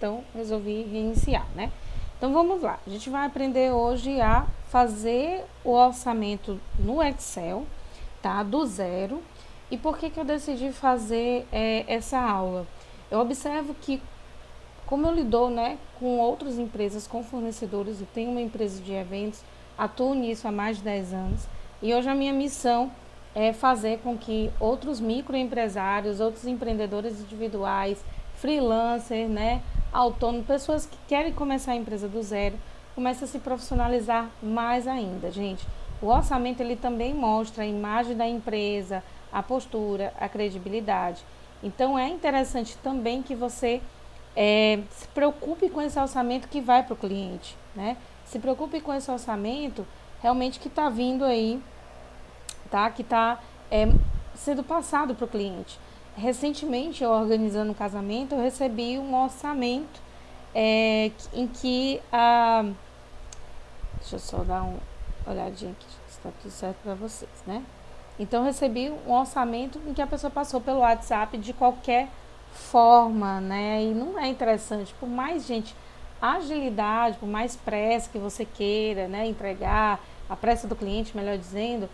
então resolvi reiniciar, né? Então vamos lá, a gente vai aprender hoje a fazer o orçamento no Excel, tá? Do zero. E por que eu decidi fazer essa aula? Eu observo que, como eu lido, né, com outras empresas, com fornecedores, eu tenho uma empresa de eventos, atuo nisso há mais de 10 anos, e hoje a minha missão é fazer com que outros microempresários, outros empreendedores individuais, freelancers, né, autônomos, pessoas que querem começar a empresa do zero, comecem a se profissionalizar mais ainda, gente. O orçamento, ele também mostra a imagem da empresa, a postura, a credibilidade. Então é interessante também que você se preocupe com esse orçamento que vai para o cliente, né? Se preocupe com esse orçamento realmente que está vindo aí, tá? Que está sendo passado para o cliente. Recentemente, eu organizando um casamento, eu recebi um orçamento em que deixa eu só dar uma olhadinha aqui, se está tudo certo para vocês, né? Então, eu recebi um orçamento em que a pessoa passou pelo WhatsApp de qualquer forma, né? E não é interessante, por mais, gente, agilidade, por mais pressa que você queira, né, entregar, a pressa do cliente, melhor dizendo,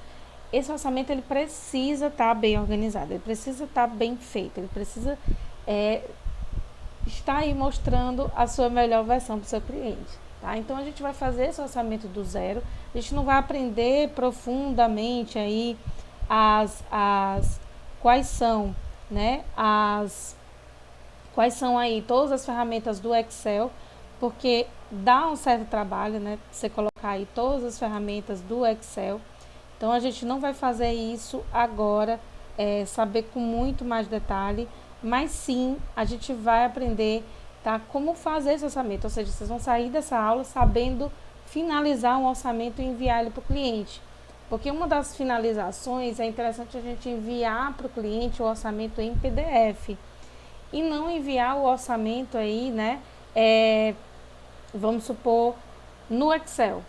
esse orçamento ele precisa estar bem organizado, ele precisa estar bem feito, ele precisa estar aí mostrando a sua melhor versão para o seu cliente. Tá? Então a gente vai fazer esse orçamento do zero, a gente não vai aprender profundamente aí quais são, né, quais são aí todas as ferramentas do Excel, porque dá um certo trabalho, né, você colocar aí todas as ferramentas do Excel. Então a gente não vai fazer isso agora, saber com muito mais detalhe, mas sim a gente vai aprender, tá, como fazer esse orçamento. Ou seja, vocês vão sair dessa aula sabendo finalizar um orçamento e enviar ele para o cliente. Porque uma das finalizações é interessante a gente enviar para o cliente o orçamento em PDF e não enviar o orçamento aí, né? Vamos supor, no Excel.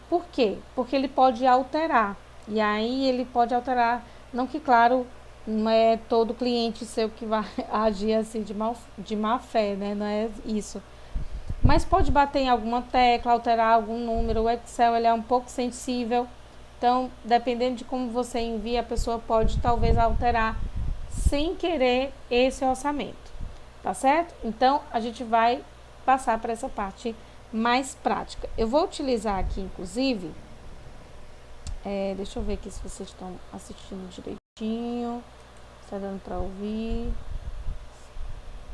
Por quê? Porque ele pode alterar. E aí ele pode alterar, não que, claro, não é todo cliente seu que vai agir assim de má fé, né? Não é isso. Mas pode bater em alguma tecla, alterar algum número. O Excel ele é um pouco sensível. Então, dependendo de como você envia, a pessoa pode talvez alterar sem querer esse orçamento. Tá certo? Então, a gente vai passar para essa parte mais prática. Eu vou utilizar aqui, inclusive, deixa eu ver aqui se vocês estão assistindo direitinho, se está dando para ouvir.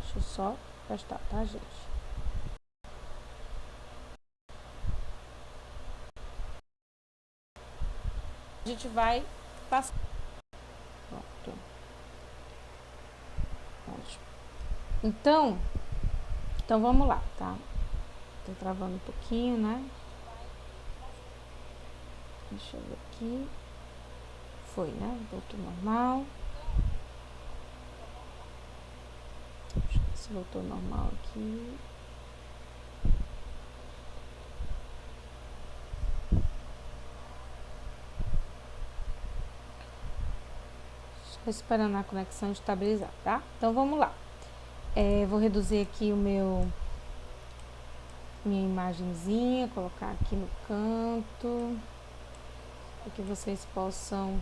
Deixa eu só prestar, tá, gente? A gente vai passar. Pronto. Ótimo. Então vamos lá, tá? Tô travando um pouquinho, né? Deixa eu ver aqui. Foi, né? Voltou normal. Deixa eu ver se voltou normal aqui. Só esperando a conexão estabilizar, tá? Então vamos lá. Vou reduzir aqui minha imagenzinha, colocar aqui no canto, para que vocês possam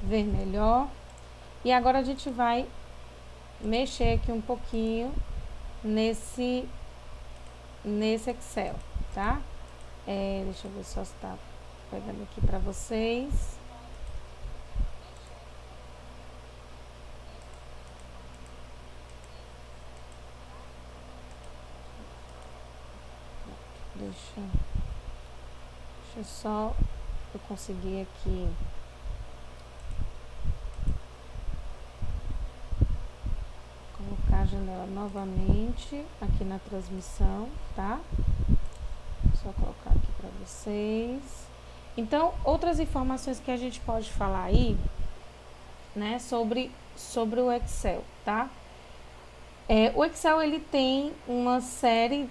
ver melhor. E agora a gente vai mexer aqui um pouquinho nesse Excel, tá? Deixa eu ver só se tá pegando aqui para vocês. Deixa só eu conseguir aqui colocar a janela novamente aqui na transmissão, tá? Só colocar aqui para vocês. Então, outras informações que a gente pode falar aí, né, sobre o Excel, tá? O Excel ele tem uma série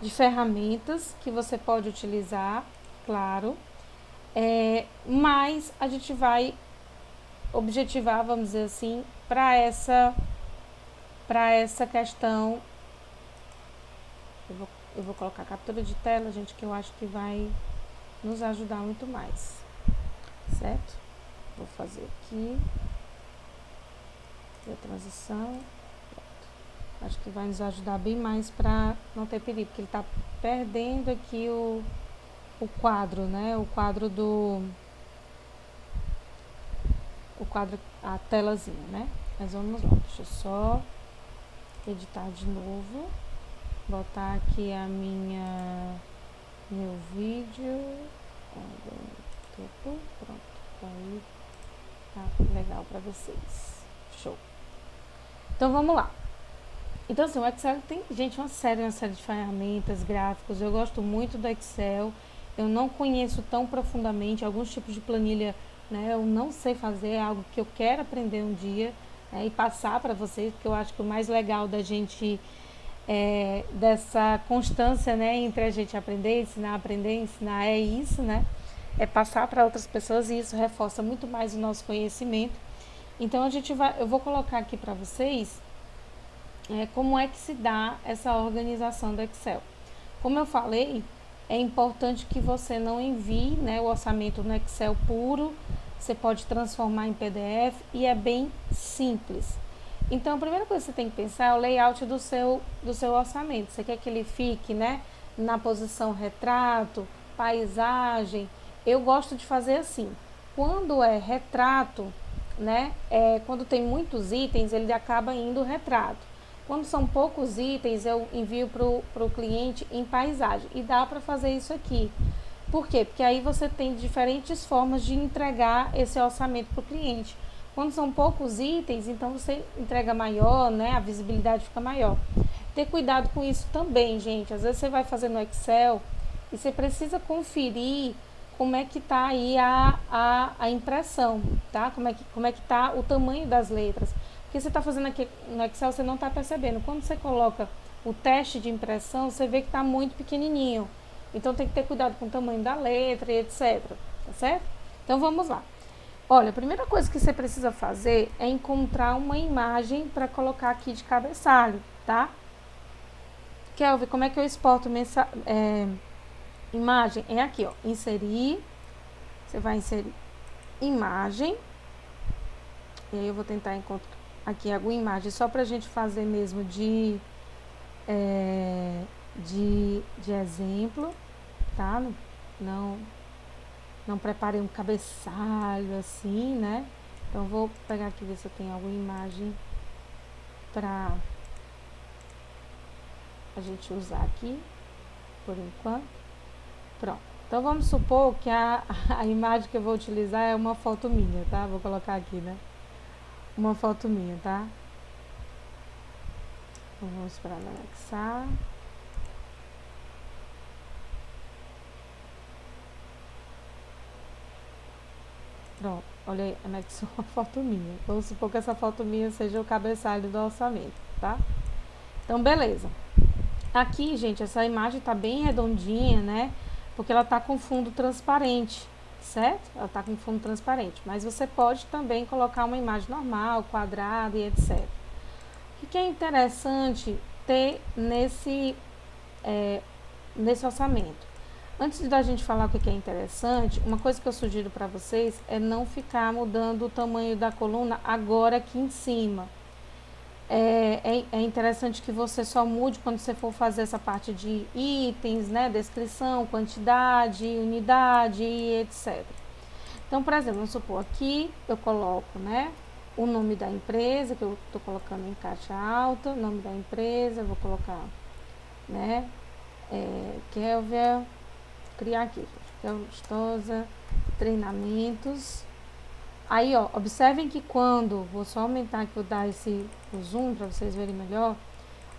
de ferramentas que você pode utilizar, claro. Mas a gente vai objetivar, vamos dizer assim, para essa questão. Eu vou colocar captura de tela, gente, que eu acho que vai nos ajudar muito mais, certo? Vou fazer aqui a transição. Acho que vai nos ajudar bem mais para não ter perigo, porque ele está perdendo aqui o quadro, né? O quadro, a telazinha, né? Mas vamos lá, deixa eu só editar de novo, botar aqui meu vídeo, pronto, aí tá legal para vocês, show. Então vamos lá. Então assim, o Excel tem, gente, uma série de ferramentas, gráficos. Eu gosto muito do Excel. Eu não conheço tão profundamente alguns tipos de planilha, né? Eu não sei fazer, é algo que eu quero aprender um dia, né? E passar para vocês, porque eu acho que o mais legal da gente dessa constância, né, entre a gente aprender, ensinar, é isso, né? É passar para outras pessoas, e isso reforça muito mais o nosso conhecimento. Então eu vou colocar aqui para vocês como é que se dá essa organização do Excel. Como eu falei, é importante que você não envie, né, o orçamento no Excel puro. Você pode transformar em PDF e é bem simples. Então, a primeira coisa que você tem que pensar é o layout do seu orçamento. Você quer que ele fique, né, na posição retrato, paisagem. Eu gosto de fazer assim. Quando é retrato, né, quando tem muitos itens, ele acaba indo retrato. Quando são poucos itens, eu envio para o cliente em paisagem. E dá para fazer isso aqui. Por quê? Porque aí você tem diferentes formas de entregar esse orçamento para o cliente. Quando são poucos itens, então você entrega maior, né? A visibilidade fica maior. Ter cuidado com isso também, gente. Às vezes você vai fazer no Excel e você precisa conferir como é que tá aí a impressão, tá? Como é que tá o tamanho das letras. Porque você está fazendo aqui no Excel, você não está percebendo. Quando você coloca o teste de impressão, você vê que está muito pequenininho. Então tem que ter cuidado com o tamanho da letra e etc. Tá certo? Então vamos lá. Olha, a primeira coisa que você precisa fazer é encontrar uma imagem para colocar aqui de cabeçalho, tá? Kelvin, como é que eu exporto imagem? É aqui, ó. Inserir. Você vai inserir imagem. E aí eu vou tentar encontrar aqui alguma imagem só pra gente fazer mesmo de exemplo, tá? Não preparei um cabeçalho assim, né? Então vou pegar aqui, ver se eu tenho alguma imagem pra a gente usar aqui por enquanto. Pronto. Então vamos supor que a imagem que eu vou utilizar é uma foto minha, tá? Vou colocar aqui, né? Uma foto minha, tá? Então, vamos esperar anexar. Pronto, olha aí, anexou uma foto minha. Vamos supor que essa foto minha seja o cabeçalho do orçamento, tá? Então, beleza. Aqui, gente, essa imagem tá bem redondinha, né? Porque ela tá com fundo transparente, certo? Ela tá com fundo transparente. Mas você pode também colocar uma imagem normal, quadrada e etc. O que é interessante ter nesse orçamento? Antes da gente falar o que é interessante, uma coisa que eu sugiro para vocês é não ficar mudando o tamanho da coluna agora aqui em cima. É interessante que você só mude quando você for fazer essa parte de itens, né? Descrição, quantidade, unidade, etc. Então, por exemplo, vamos supor, aqui eu coloco, né, o nome da empresa, que eu estou colocando em caixa alta, nome da empresa, eu vou colocar, né, Kelvia, criar aqui, Kelvia Lustosa, treinamentos. Aí, ó, observem que quando, vou só aumentar aqui, vou dar o zoom para vocês verem melhor.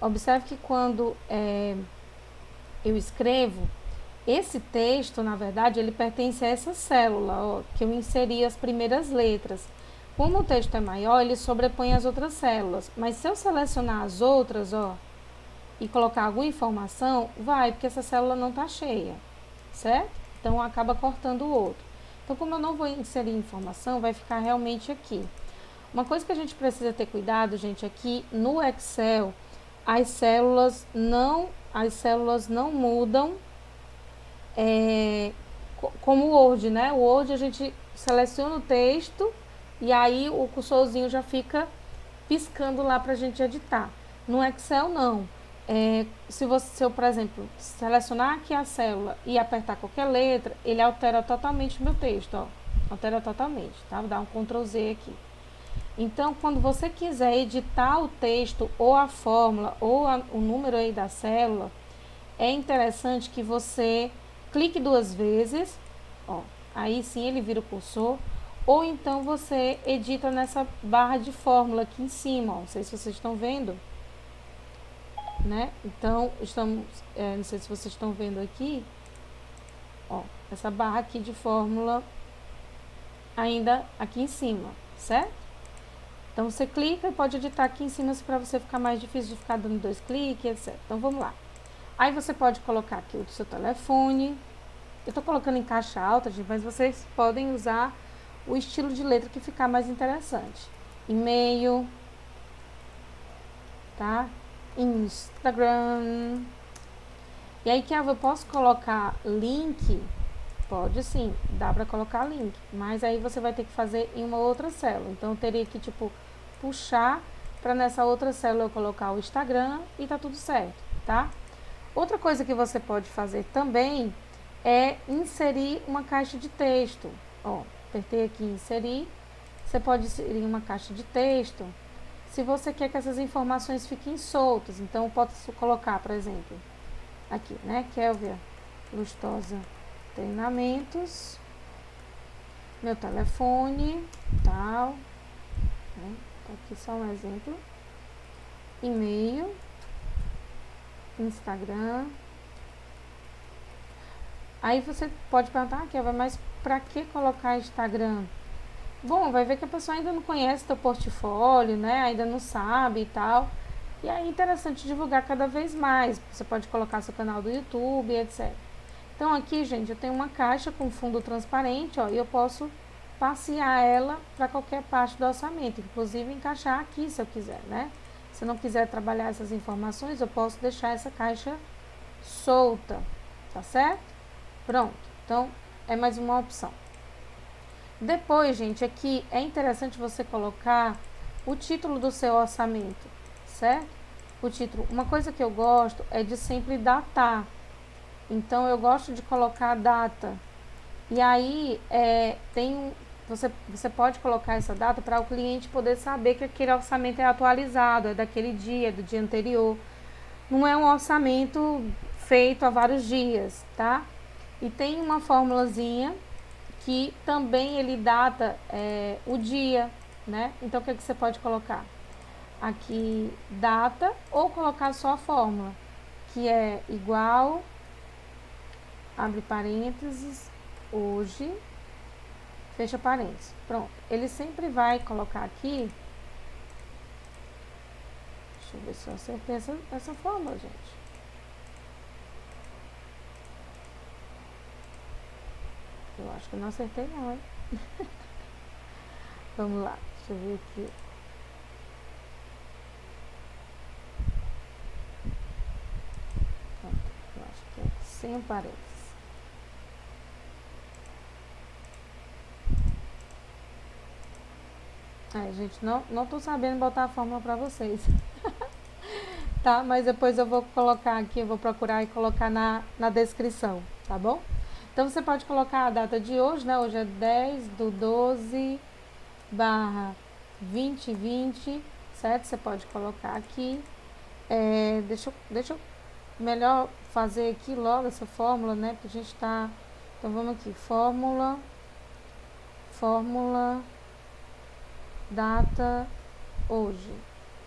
Observe que quando eu escrevo, esse texto, na verdade, ele pertence a essa célula, ó, que eu inseri as primeiras letras. Como o texto é maior, ele sobrepõe as outras células. Mas se eu selecionar as outras, ó, e colocar alguma informação, vai, porque essa célula não está cheia, certo? Então, acaba cortando o outro. Então, como eu não vou inserir informação, vai ficar realmente aqui. Uma coisa que a gente precisa ter cuidado, gente, aqui no Excel, as células não mudam como o Word, né? O Word a gente seleciona o texto e aí o cursorzinho já fica piscando lá para a gente editar. No Excel, não. Se eu, por exemplo, selecionar aqui a célula e apertar qualquer letra, ele altera totalmente o meu texto, ó. Altera totalmente, tá? Vou dar um Ctrl Z aqui. Então, quando você quiser editar o texto ou a fórmula ou o número aí da célula, é interessante que você clique 2 vezes, ó, aí sim ele vira o cursor, ou então você edita nessa barra de fórmula aqui em cima, ó, não sei se vocês estão vendo, né? Então, não sei se vocês estão vendo aqui, ó, essa barra aqui de fórmula ainda aqui em cima, certo? Então, você clica e pode editar aqui em cima para você ficar mais difícil de ficar dando 2 cliques, etc. Então, vamos lá. Aí, você pode colocar aqui o seu telefone. Eu tô colocando em caixa alta, gente, mas vocês podem usar o estilo de letra que ficar mais interessante. E-mail, tá? Instagram. E aí, Kelvin, eu posso colocar link? Pode sim, dá para colocar link, mas aí você vai ter que fazer em uma outra célula. Então eu teria que tipo puxar para nessa outra célula eu colocar o Instagram e tá tudo certo, tá? Outra coisa que você pode fazer também é inserir uma caixa de texto. Ó, apertei aqui em inserir. Você pode inserir uma caixa de texto se você quer que essas informações fiquem soltas. Então eu posso colocar, por exemplo, aqui, né, Kelvia Lustosa Treinamentos, meu telefone, tal, né? Aqui só um exemplo, e-mail, Instagram. Aí você pode perguntar, Kelvin, mas para que colocar Instagram? Bom, vai ver que a pessoa ainda não conhece teu portfólio, né? Ainda não sabe e tal. E aí é interessante divulgar cada vez mais. Você pode colocar seu canal do YouTube, etc. Então aqui, gente, eu tenho uma caixa com fundo transparente, ó, e eu posso passear ela para qualquer parte do orçamento, inclusive encaixar aqui se eu quiser, né? Se eu não quiser trabalhar essas informações, eu posso deixar essa caixa solta, tá certo? Pronto, então é mais uma opção. Depois, gente, aqui é interessante você colocar o título do seu orçamento, certo? O título, uma coisa que eu gosto é de sempre datar. Então, eu gosto de colocar a data. E aí, você pode colocar essa data para o cliente poder saber que aquele orçamento é atualizado, é daquele dia, do dia anterior. Não é um orçamento feito há vários dias, tá? E tem uma formulazinha que também ele data o dia, né? Então, o que você pode colocar? Aqui, data, ou colocar só a fórmula, que é igual, abre parênteses, hoje, fecha parênteses. Pronto. Ele sempre vai colocar aqui. Deixa eu ver se eu acertei essa fórmula, gente. Eu acho que eu não acertei não, hein? Vamos lá. Deixa eu ver aqui. Pronto. Eu acho que é sem parênteses. Gente, não tô sabendo botar a fórmula para vocês. Tá? Mas depois eu vou colocar aqui, eu vou procurar e colocar na descrição, tá bom? Então, você pode colocar a data de hoje, né? Hoje é 10/12/2020, certo? Você pode colocar aqui. Deixa eu melhor fazer aqui logo essa fórmula, né? Porque a gente tá... Então, vamos aqui. Fórmula, data, hoje.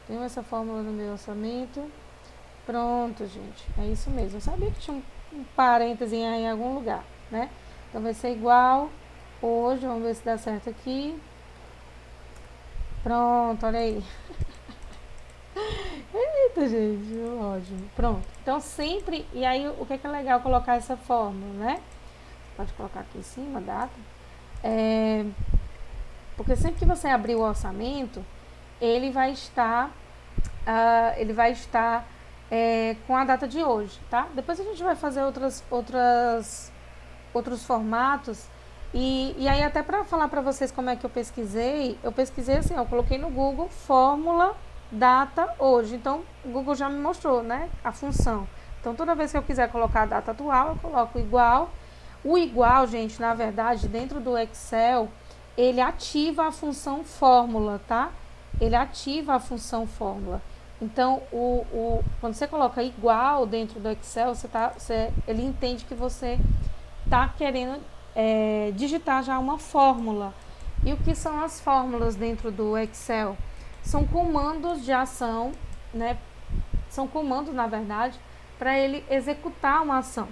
Tenho essa fórmula no meu orçamento. Pronto, gente. É isso mesmo. Eu sabia que tinha um parêntese em algum lugar, né? Então vai ser igual hoje. Vamos ver se dá certo aqui. Pronto, olha aí. Eita, gente, ótimo. Pronto. Então sempre... E aí, o que é legal colocar essa fórmula, né? Pode colocar aqui em cima, data. Porque sempre que você abrir o orçamento, ele vai estar, com a data de hoje, tá? Depois a gente vai fazer outros formatos. E aí até para falar para vocês como é que eu pesquisei assim, eu coloquei no Google fórmula data hoje. Então o Google já me mostrou, né, a função. Então toda vez que eu quiser colocar a data atual, eu coloco igual. O igual, gente, na verdade, dentro do Excel, ele ativa a função fórmula, tá? Ele ativa a função fórmula. Então, quando você coloca igual dentro do Excel, ele entende que você está querendo digitar já uma fórmula. E o que são as fórmulas dentro do Excel? São comandos de ação, né? São comandos, na verdade, para ele executar uma ação.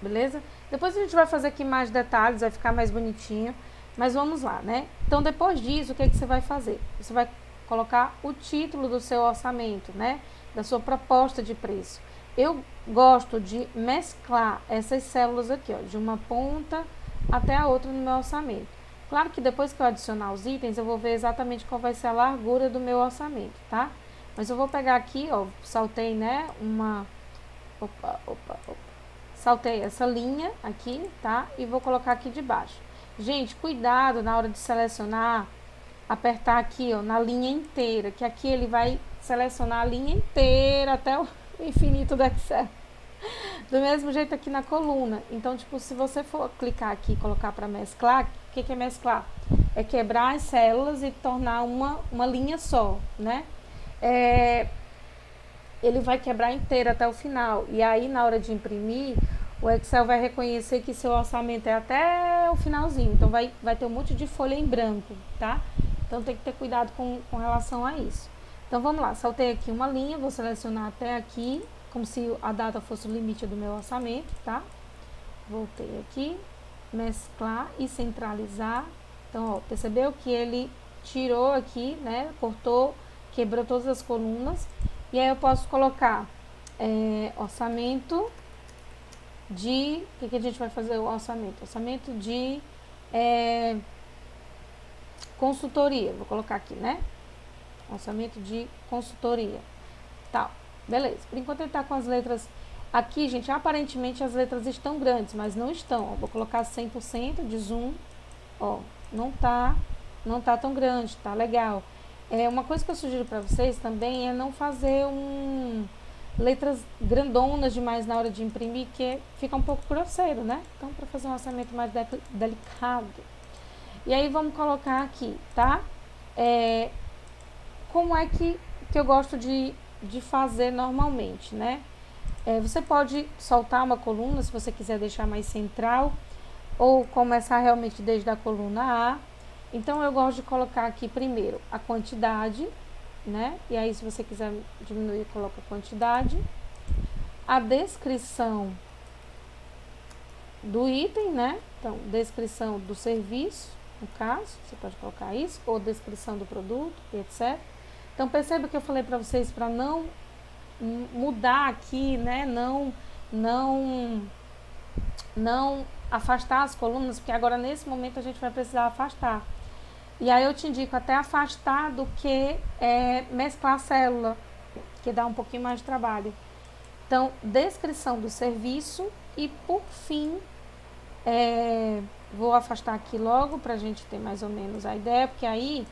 Beleza? Depois a gente vai fazer aqui mais detalhes, vai ficar mais bonitinho. Mas vamos lá, né? Então, depois disso, o que você vai fazer? Você vai colocar o título do seu orçamento, né? Da sua proposta de preço. Eu gosto de mesclar essas células aqui, ó, de uma ponta até a outra no meu orçamento. Claro que depois que eu adicionar os itens, eu vou ver exatamente qual vai ser a largura do meu orçamento, tá? Mas eu vou pegar aqui, ó, saltei, né, saltei essa linha aqui, tá? E vou colocar aqui de baixo. Gente, cuidado na hora de selecionar, apertar aqui, ó, na linha inteira, que aqui ele vai selecionar a linha inteira até o infinito do Excel. Do mesmo jeito aqui na coluna. Então, tipo, se você for clicar aqui e colocar para mesclar, o que é mesclar? É quebrar as células e tornar uma linha só, né? Ele vai quebrar inteiro até o final. E aí, na hora de imprimir, o Excel vai reconhecer que seu orçamento é até o finalzinho. Então, vai ter um monte de folha em branco, tá? Então, tem que ter cuidado com relação a isso. Então, vamos lá. Saltei aqui uma linha, vou selecionar até aqui, como se a data fosse o limite do meu orçamento, tá? Voltei aqui, mesclar e centralizar. Então, ó, percebeu que ele tirou aqui, né? Cortou, quebrou todas as colunas. E aí eu posso colocar orçamento de... O que a gente vai fazer o orçamento? Orçamento de consultoria. Vou colocar aqui, né? Orçamento de consultoria. Tá, beleza. Por enquanto ele tá com as letras... Aqui, gente, aparentemente as letras estão grandes, mas não estão. Ó, vou colocar 100% de zoom. Ó, não tá tão grande, tá legal. Uma coisa que eu sugiro para vocês também é não fazer letras grandonas demais na hora de imprimir, que fica um pouco grosseiro, né? Então, para fazer um orçamento mais delicado. E aí, vamos colocar aqui, tá? Como é que eu gosto de fazer normalmente, né? Você pode soltar uma coluna, se você quiser deixar mais central, ou começar realmente desde a coluna A. Então, eu gosto de colocar aqui primeiro a quantidade, né? E aí, se você quiser diminuir, coloca a quantidade. A descrição do item, né? Então, descrição do serviço, no caso, você pode colocar isso, ou descrição do produto, etc. Então, perceba que eu falei para vocês para não mudar aqui, né? Não afastar as colunas, porque agora nesse momento a gente vai precisar afastar. E aí eu te indico até afastar do que mesclar a célula, que dá um pouquinho mais de trabalho. Então, descrição do serviço e, por fim, vou afastar aqui logo para a gente ter mais ou menos a ideia, porque aí,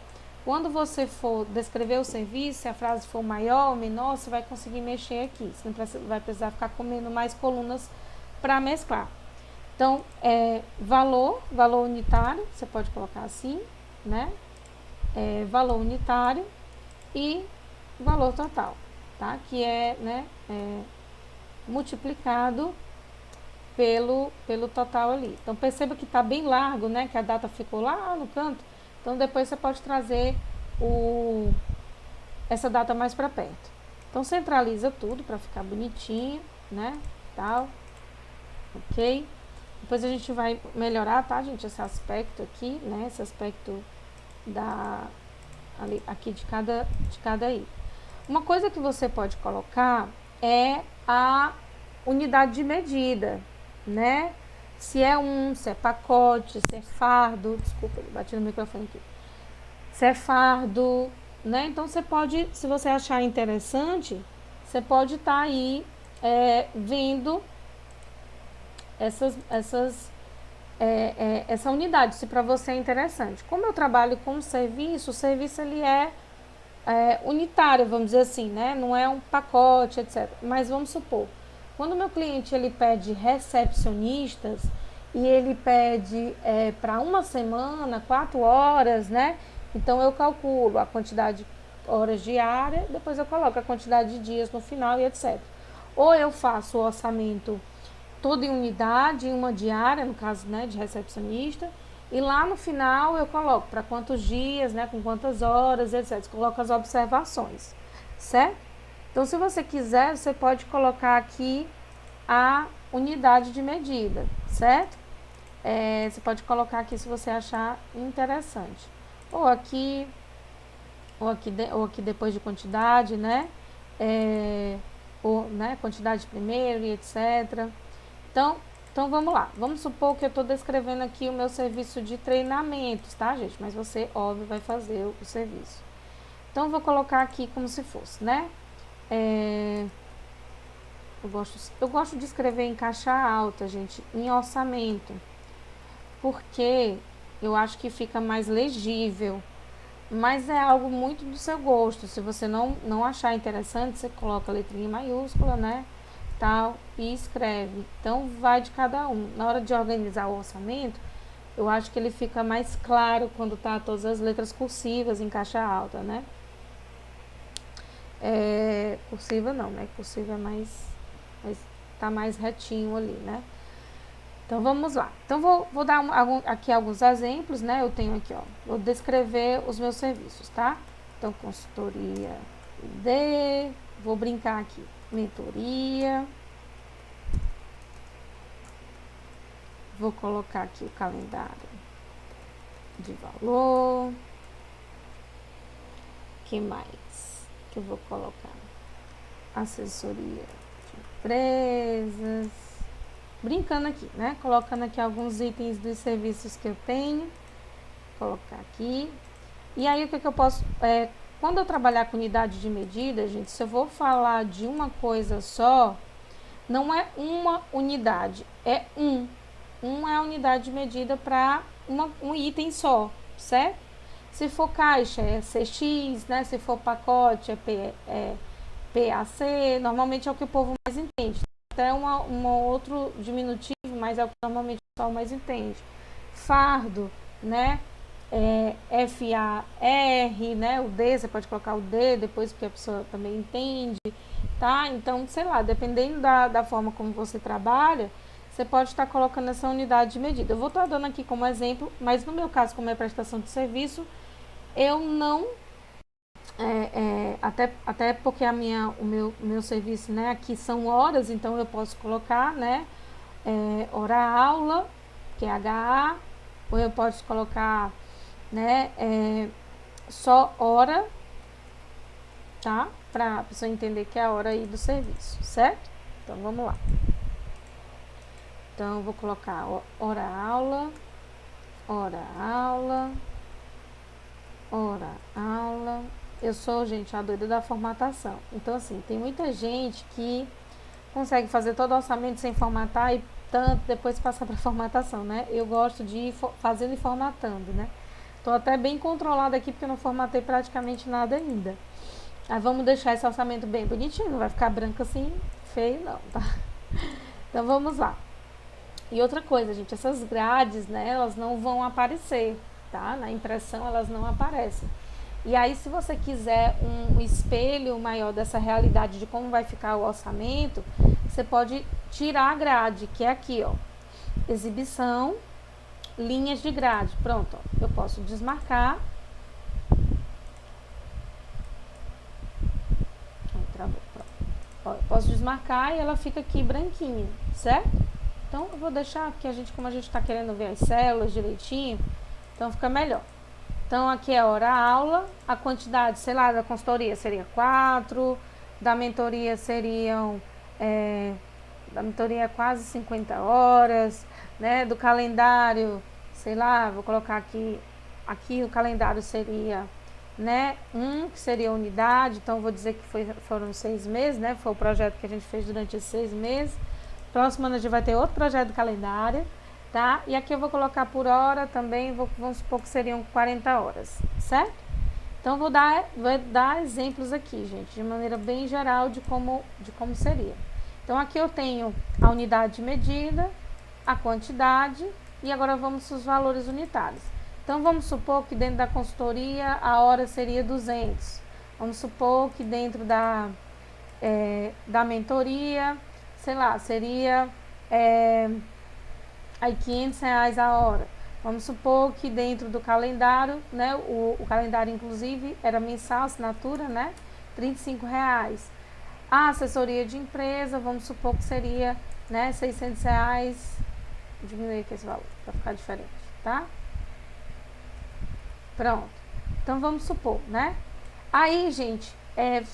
quando você for descrever o serviço, se a frase for maior ou menor, você vai conseguir mexer aqui. Você não vai precisar ficar comendo mais colunas para mesclar. Então, valor unitário, você pode colocar assim, né? Valor unitário e valor total, tá? Que né, multiplicado pelo total ali. Então, perceba que tá bem largo, né? Que a data ficou lá no canto. Então, depois você pode trazer essa data mais para perto. Então, centraliza tudo para ficar bonitinho, né? Tal. Ok? Depois a gente vai melhorar, tá, gente? Esse aspecto aqui, né? Esse aspecto aqui de cada item. Uma coisa que você pode colocar é a unidade de medida, né? Se é se é pacote, se é fardo, desculpa, eu bati no microfone aqui. Se é fardo, né? Então você pode, se você achar interessante, você pode estar aí vendo essa unidade, se para você é interessante. Como eu trabalho com serviço, o serviço ele unitário, vamos dizer assim, né? Não é um pacote, etc. Mas vamos supor, quando o meu cliente ele pede recepcionistas e ele pede para uma semana, 4 horas, né? Então eu calculo a quantidade de horas diárias, depois eu coloco a quantidade de dias no final e etc. Ou eu faço o orçamento todo em unidade, em uma diária, no caso, né, de recepcionista, e lá no final eu coloco para quantos dias, né, com quantas horas, etc. Coloco as observações, certo? Então, se você quiser, você pode colocar aqui a unidade de medida, certo? Você pode colocar aqui se você achar interessante. Ou aqui, ou aqui depois de quantidade, né? Ou, né, quantidade primeiro e etc. Então vamos lá. Vamos supor que eu estou descrevendo aqui o meu serviço de treinamentos, tá, gente? Mas você, óbvio, vai fazer o serviço. Então eu vou colocar aqui como se fosse, né? Eu gosto de escrever em caixa alta, gente, em orçamento, porque eu acho que fica mais legível. Mas é algo muito do seu gosto. Se você não achar interessante, você coloca a letrinha maiúscula, né? Tal, e escreve. Então vai de cada um. Na hora de organizar o orçamento, eu acho que ele fica mais claro quando tá todas as letras cursivas em caixa alta, né? Cursiva não, né? Cursiva é mais tá mais retinho ali, né? Então vamos lá. Então vou dar aqui alguns exemplos, né? Eu tenho aqui, ó. Vou descrever os meus serviços, tá? Então consultoria vou brincar aqui. Mentoria. Vou colocar aqui o calendário de valor. Que mais que eu vou colocar? Assessoria de empresas. Brincando aqui, né? Colocando aqui alguns itens dos serviços que eu tenho. Colocar aqui. E aí, o que eu posso... quando eu trabalhar com unidade de medida, gente, se eu vou falar de uma coisa só, não é uma unidade, é um. É a unidade de medida para um item só, certo? Se for caixa, é CX, né? Se for pacote, é PAC. Normalmente é o que o povo mais entende. Até um outro diminutivo, mas é o que normalmente o pessoal mais entende. Fardo, né? FAR, né? O D, você pode colocar o D depois, porque a pessoa também entende, tá? Então, sei lá, dependendo da forma como você trabalha, você pode estar colocando essa unidade de medida. Eu vou estar dando aqui como exemplo, mas no meu caso, como é prestação de serviço, eu não... até porque o meu serviço, né, aqui são horas, então eu posso colocar, né, hora-aula, que é HA, ou eu posso colocar, né, só hora, tá? Para a pessoa entender que é a hora aí do serviço, certo? Então, vamos lá. Então, eu vou colocar hora-aula, hora-aula, hora-aula. Eu sou, gente, a doida da formatação. Então, assim, tem muita gente que consegue fazer todo o orçamento sem formatar e tanto depois passar para formatação, né? Eu gosto de ir fazendo e formatando, né? Tô até bem controlada aqui porque eu não formatei praticamente nada ainda. Aí vamos deixar esse orçamento bem bonitinho, não vai ficar branco assim, feio não, tá? Então vamos lá. E outra coisa, gente, essas grades, né, elas não vão aparecer, tá? Na impressão elas não aparecem. E aí, se você quiser um espelho maior dessa realidade de como vai ficar o orçamento, você pode tirar a grade, que é aqui, ó. Exibição, linhas de grade. Pronto, ó. Eu posso desmarcar. Travou, pronto. Ó, eu posso desmarcar e ela fica aqui branquinha, certo? Então, eu vou deixar, porque como a gente está querendo ver as células direitinho, então fica melhor. Então, aqui é hora-aula, a quantidade, sei lá, da consultoria seria 4, da mentoria seriam da mentoria é quase 50 horas, né? Do calendário, sei lá, vou colocar aqui o calendário seria, né? Que seria unidade, então vou dizer que foram 6 meses, né? Foi o projeto que a gente fez durante esses 6 meses. Próximo ano a gente vai ter outro projeto de calendário, tá? E aqui eu vou colocar por hora também, vamos supor que seriam 40 horas, certo? Então vou dar exemplos aqui, gente, de maneira bem geral de como seria. Então aqui eu tenho a unidade de medida, a quantidade e agora vamos para os valores unitários. Então vamos supor que dentro da consultoria a hora seria 200. Vamos supor que dentro da mentoria, sei lá, seria aí R$500 a hora. Vamos supor que dentro do calendário, né, o calendário inclusive era mensal, assinatura, né, R$35. A assessoria de empresa, vamos supor que seria, né, R$600. Diminuir aqui esse valor para ficar diferente, tá? Pronto. Então vamos supor, né? Aí, gente,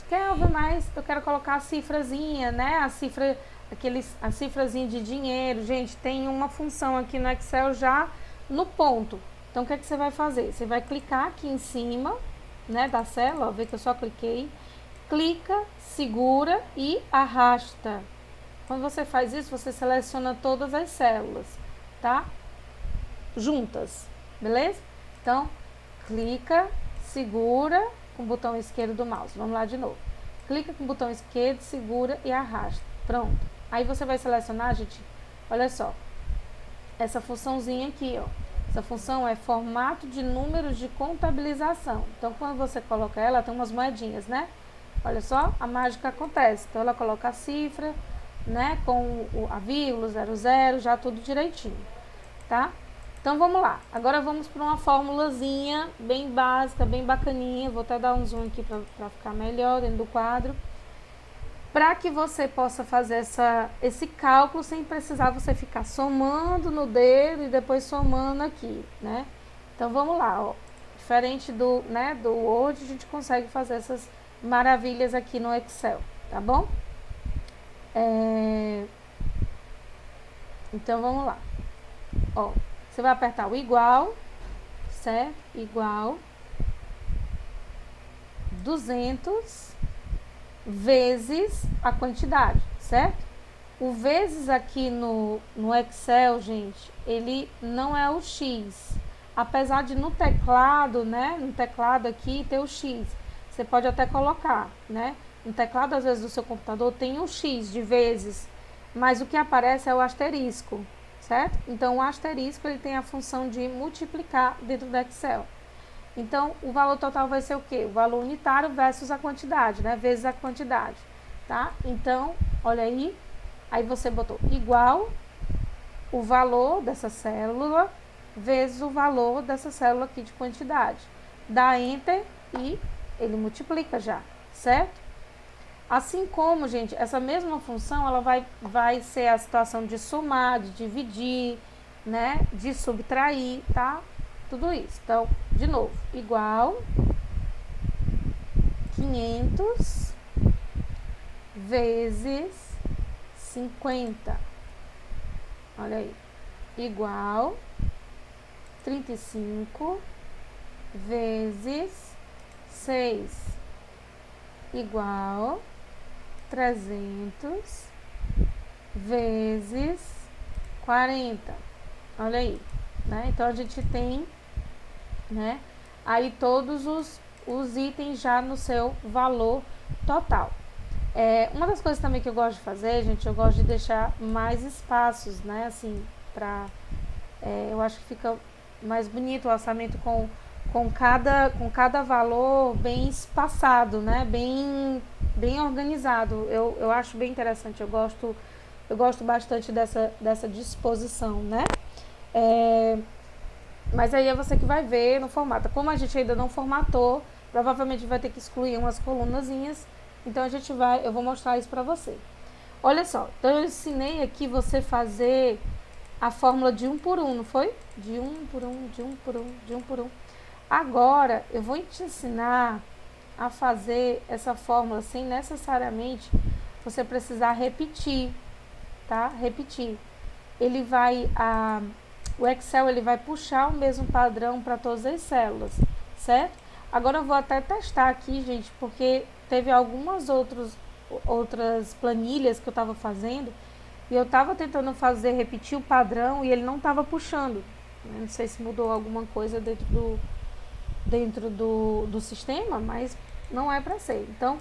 quer ver mais? Eu quero colocar a cifrazinha, né? A cifrazinha de dinheiro. Gente, tem uma função aqui no Excel já no ponto. Então, o que é que você vai fazer? Você vai clicar aqui em cima, né, da célula, ó, vê que eu só cliquei. Clica, segura e arrasta. Quando você faz isso, você seleciona todas as células, tá? Juntas, beleza? Então, clica, segura com o botão esquerdo do mouse. Vamos lá de novo. Clica com o botão esquerdo, segura e arrasta. Pronto. Aí você vai selecionar, gente, olha só, essa funçãozinha aqui, ó. Essa função é formato de números de contabilização. Então, quando você coloca ela, tem umas moedinhas, né? Olha só, a mágica acontece. Então, ela coloca a cifra, né, com a vírgula, 00, já tudo direitinho, tá? Então, vamos lá. Agora, vamos para uma formulazinha bem básica, bem bacaninha. Vou até dar um zoom aqui para ficar melhor dentro do quadro. Para que você possa fazer esse cálculo sem precisar você ficar somando no dedo e depois somando aqui, né? Então, vamos lá, ó. Diferente do Word, a gente consegue fazer essas maravilhas aqui no Excel, tá bom? Então, vamos lá. Ó, você vai apertar o igual, certo? Igual 200 vezes a quantidade, certo? O vezes aqui no Excel, gente, ele não é o X. Apesar de no teclado, né? No teclado aqui ter o X. Você pode até colocar, né? No teclado, às vezes, do seu computador tem o X de vezes, mas o que aparece é o asterisco, certo? Então, o asterisco, ele tem a função de multiplicar dentro do Excel. Então, o valor total vai ser o quê? O valor unitário versus a quantidade, né? Vezes a quantidade, tá? Então, olha aí. Aí você botou igual o valor dessa célula vezes o valor dessa célula aqui de quantidade. Dá Enter e ele multiplica já, certo? Assim como, gente, essa mesma função, ela vai ser a situação de somar, de dividir, né? De subtrair, tá? Tudo isso. Então, de novo, igual 500 vezes 50. Olha aí. Igual 35 vezes 6. Igual 300 vezes 40. Olha aí, né? Então, a gente tem, né, aí todos os itens já no seu valor total. Uma das coisas também que eu gosto de fazer, gente, eu gosto de deixar mais espaços, né, assim, eu acho que fica mais bonito o orçamento com cada valor bem espaçado, né, bem organizado. Eu acho bem interessante, eu gosto bastante dessa disposição, né. Mas aí é você que vai ver no formato. Como a gente ainda não formatou, provavelmente vai ter que excluir umas colunazinhas. Então eu vou mostrar isso pra você. Olha só, então eu ensinei aqui você fazer a fórmula de 1 por 1, não foi? De 1 por 1, de 1 por 1, de 1 por 1. Agora eu vou te ensinar a fazer essa fórmula sem necessariamente você precisar repetir, tá? Repetir. Ele vai, o Excel ele vai puxar o mesmo padrão para todas as células, certo? Agora eu vou até testar aqui, gente, porque teve algumas outras planilhas que eu estava fazendo e eu estava tentando repetir o padrão e ele não estava puxando. Não sei se mudou alguma coisa dentro do sistema, mas não é para ser. Então,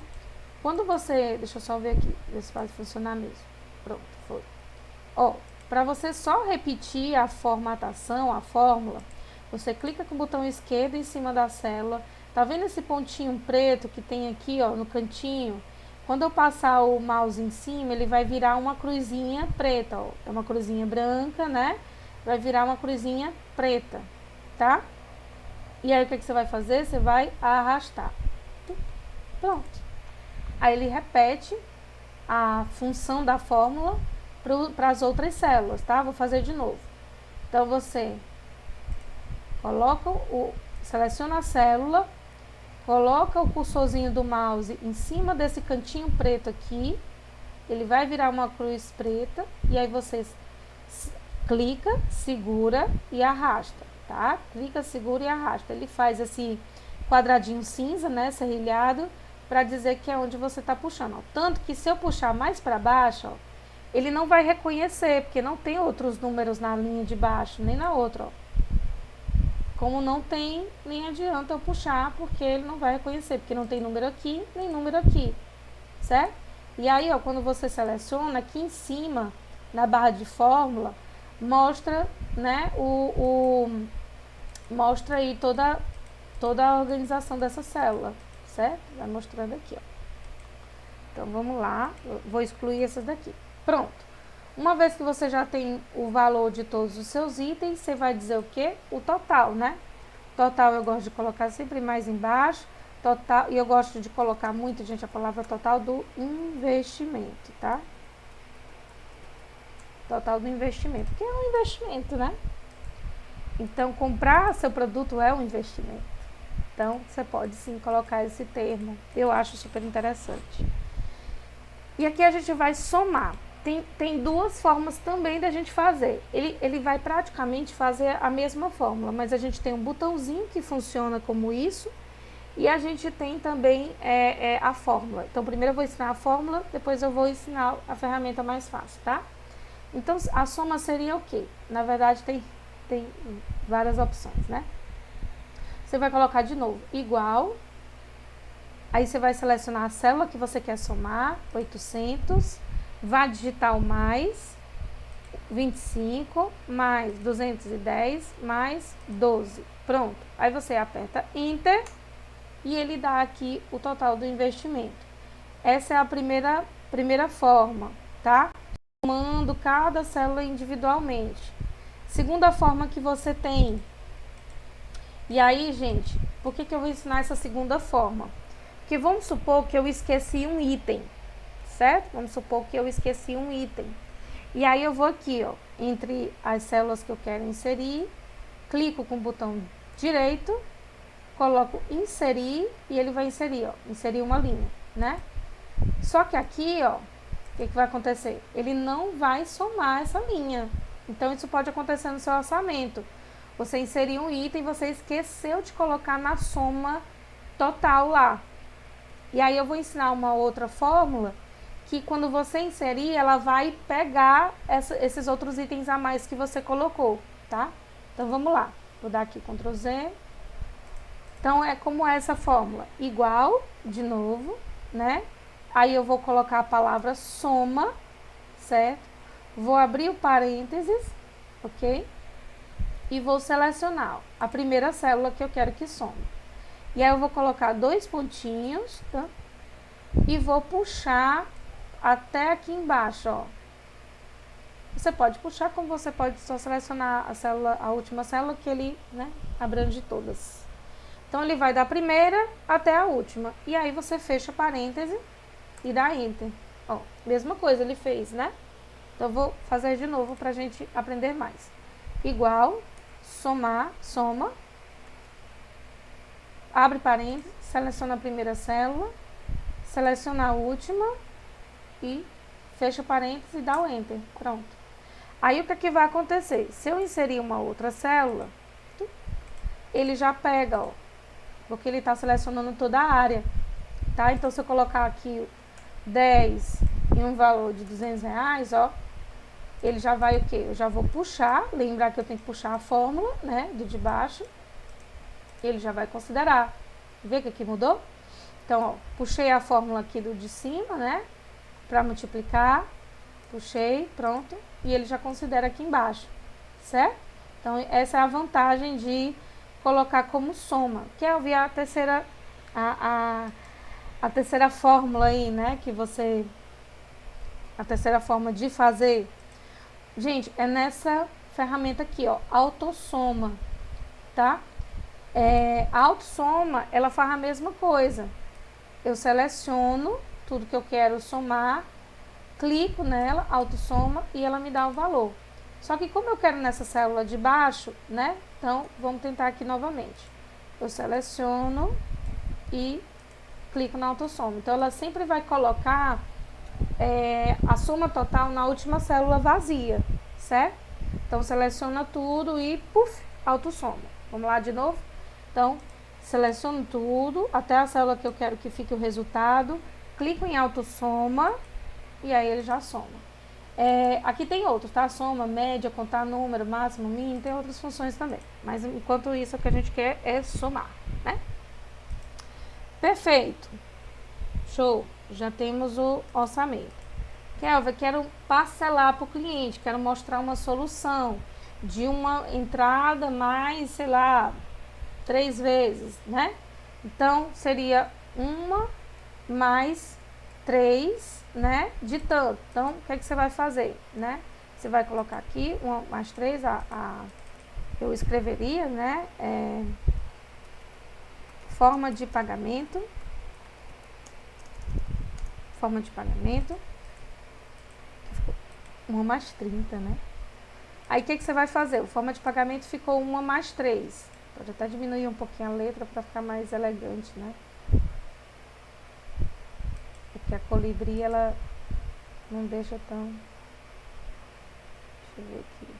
quando você... Deixa eu só ver aqui, ver se vai funcionar mesmo. Pronto, foi. Ó, para você só repetir a formatação, a fórmula, você clica com o botão esquerdo em cima da célula. Tá vendo esse pontinho preto que tem aqui, ó, no cantinho? Quando eu passar o mouse em cima, ele vai virar uma cruzinha preta, ó. É uma cruzinha branca, né? Vai virar uma cruzinha preta, tá? E aí o que você vai fazer? Você vai arrastar. Pronto. Aí ele repete a função da fórmula para as outras células, tá? Vou fazer de novo. Então você seleciona a célula, coloca o cursorzinho do mouse em cima desse cantinho preto aqui, ele vai virar uma cruz preta e aí você clica, segura e arrasta, tá? Clica, segura e arrasta. Ele faz esse quadradinho cinza, né, serrilhado, para dizer que é onde você está puxando. Ó. Tanto que se eu puxar mais para baixo, ó, ele não vai reconhecer, porque não tem outros números na linha de baixo, nem na outra, ó. Como não tem, nem adianta eu puxar, porque ele não vai reconhecer, porque não tem número aqui, nem número aqui, certo? E aí, ó, quando você seleciona, aqui em cima, na barra de fórmula, mostra, né, mostra aí toda a organização dessa célula, certo? Vai mostrando aqui, ó. Então, vamos lá, eu vou excluir essas daqui. Pronto. Uma vez que você já tem o valor de todos os seus itens, você vai dizer o quê? O total, né? Total eu gosto de colocar sempre mais embaixo. Total, e eu gosto de colocar muito, gente, a palavra total do investimento, tá? Total do investimento, que é um investimento, né? Então, comprar seu produto é um investimento. Então, você pode sim colocar esse termo. Eu acho super interessante. E aqui a gente vai somar. Tem duas formas também da gente fazer. Ele vai praticamente fazer a mesma fórmula, mas a gente tem um botãozinho que funciona como isso e a gente tem também a fórmula. Então, primeiro eu vou ensinar a fórmula, depois eu vou ensinar a ferramenta mais fácil, tá? Então, a soma seria o quê? Na verdade, tem várias opções, né? Você vai colocar de novo igual, aí você vai selecionar a célula que você quer somar, 800, vai digitar o mais 25, mais 210, mais 12. Pronto. Aí você aperta Enter e ele dá aqui o total do investimento. Essa é a primeira forma, tá? Somando cada célula individualmente. Segunda forma que você tem. E aí, gente, por que eu vou ensinar essa segunda forma? Porque vamos supor que eu esqueci um item, certo? Vamos supor que eu esqueci um item. E aí eu vou aqui, ó, entre as células que eu quero inserir, clico com o botão direito, coloco inserir e ele vai inserir, ó, inserir uma linha, né? Só que aqui, ó, o que vai acontecer? Ele não vai somar essa linha. Então isso pode acontecer no seu orçamento. Você inseriu um item e você esqueceu de colocar na soma total lá. E aí eu vou ensinar uma outra fórmula que quando você inserir, ela vai pegar esses outros itens a mais que você colocou, tá? Então vamos lá. Vou dar aqui Ctrl Z. Então é como essa fórmula. Igual, de novo, né? Aí eu vou colocar a palavra soma, certo? Vou abrir o parênteses, ok? E vou selecionar a primeira célula que eu quero que some. E aí eu vou colocar 2 pontinhos, tá? E vou puxar até aqui embaixo, ó. Você pode puxar, como você pode só selecionar a célula, a última célula, que ele, né, abrange todas. Então ele vai da primeira até a última. E aí você fecha parêntese e dá Enter. Ó, mesma coisa ele fez, né? Então eu vou fazer de novo pra gente aprender mais. Igual, somar, soma. Abre parênteses, seleciona a primeira célula, seleciona a última e fecha parênteses e dá o Enter. Pronto. Aí o que é que vai acontecer? Se eu inserir uma outra célula, ele já pega, ó, porque ele está selecionando toda a área, tá? Então, se eu colocar aqui 10 e um valor de R$200, ó, ele já vai o quê? Eu já vou puxar, lembrar que eu tenho que puxar a fórmula, né, do de baixo, ele já vai considerar. Vê que aqui mudou? Então, ó, puxei a fórmula aqui do de cima, né, para multiplicar, puxei, pronto, e ele já considera aqui embaixo, certo? Então, essa é a vantagem de colocar como soma. Quer ouvir a terceira, a terceira fórmula aí, né, que você, a terceira forma de fazer? Gente, é nessa ferramenta aqui, ó, autossoma, tá? A autossoma, ela faz a mesma coisa. Eu seleciono tudo que eu quero somar, clico nela, autossoma, e ela me dá o valor. Só que como eu quero nessa célula de baixo, né? Então, vamos tentar aqui novamente. Eu seleciono e clico na autossoma. Então, ela sempre vai colocar a soma total na última célula vazia, certo? Então, seleciona tudo e, puf, autossoma. Vamos lá de novo? Então, seleciono tudo, até a célula que eu quero que fique o resultado, clico em autossoma e aí ele já soma. Aqui tem outros, tá? Soma, média, contar número, máximo, mínimo, tem outras funções também. Mas, enquanto isso, o que a gente quer é somar, né? Perfeito. Show. Já temos o orçamento. Kelvin, quero parcelar para o cliente, quero mostrar uma solução de uma entrada mais, sei lá, 3 vezes, né? Então, seria 1 mais 3, né? De tanto. Então, o que é que você vai fazer, né? Você vai colocar aqui 1 mais 3, eu escreveria, né? Forma de pagamento. Forma de pagamento. 1 mais 30, né? Aí, o que você vai fazer? O forma de pagamento ficou 1 mais 3. Pode até diminuir um pouquinho a letra para ficar mais elegante, né? Porque a colibri, ela não deixa tão... Deixa eu ver aqui.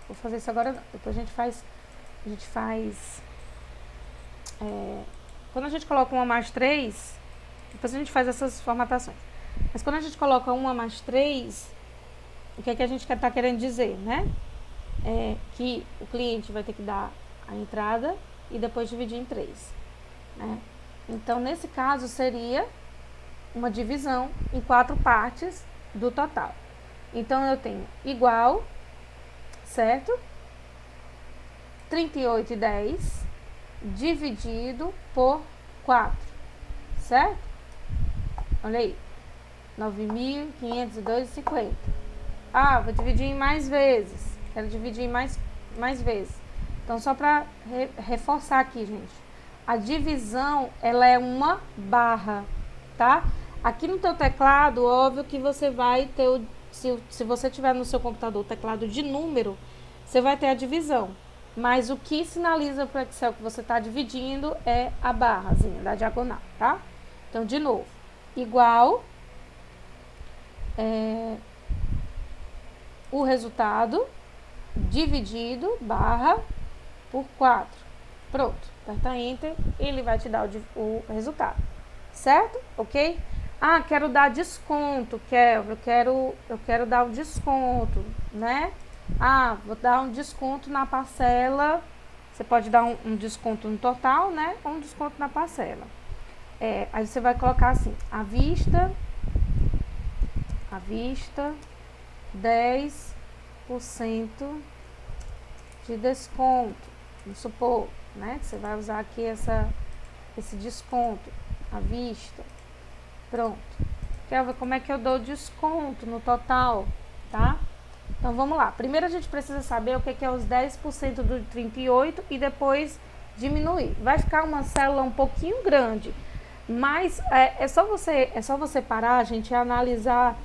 Vou fazer isso agora não. Depois a gente faz... quando a gente coloca 1 mais 3, depois a gente faz essas formatações. Mas quando a gente coloca 1 mais 3, o que é que a gente está querendo dizer, né? Que o cliente vai ter que dar a entrada e depois dividir em 3, né? Então, nesse caso, seria uma divisão em 4 partes do total. Então, eu tenho igual, certo? 38,10 dividido por 4, certo? Olha aí, 9.502,50. Vou dividir em mais vezes. Quero dividir em mais vezes. Então, só para reforçar aqui, gente. A divisão, ela é uma barra, tá? Aqui no teu teclado, óbvio que você vai ter, se você tiver no seu computador o teclado de número, você vai ter a divisão. Mas o que sinaliza para o Excel que você está dividindo é a barrazinha da diagonal, tá? Então, de novo, igual o resultado dividido barra por 4. Pronto, aperta Enter, ele vai te dar o resultado, certo? Ok? Quero dar desconto, eu quero dar o desconto, né? Vou dar um desconto na parcela. Você pode dar um desconto no total, né? Ou um desconto na parcela. Aí você vai colocar assim, à vista 10% de desconto. Vamos supor, né? Que você vai usar aqui esse desconto à vista. Pronto. Quer ver como é que eu dou desconto no total, tá? Então, vamos lá. Primeiro, a gente precisa saber o que é os 10% do 38 e depois diminuir. Vai ficar uma célula um pouquinho grande, mas é só você parar, gente, e analisar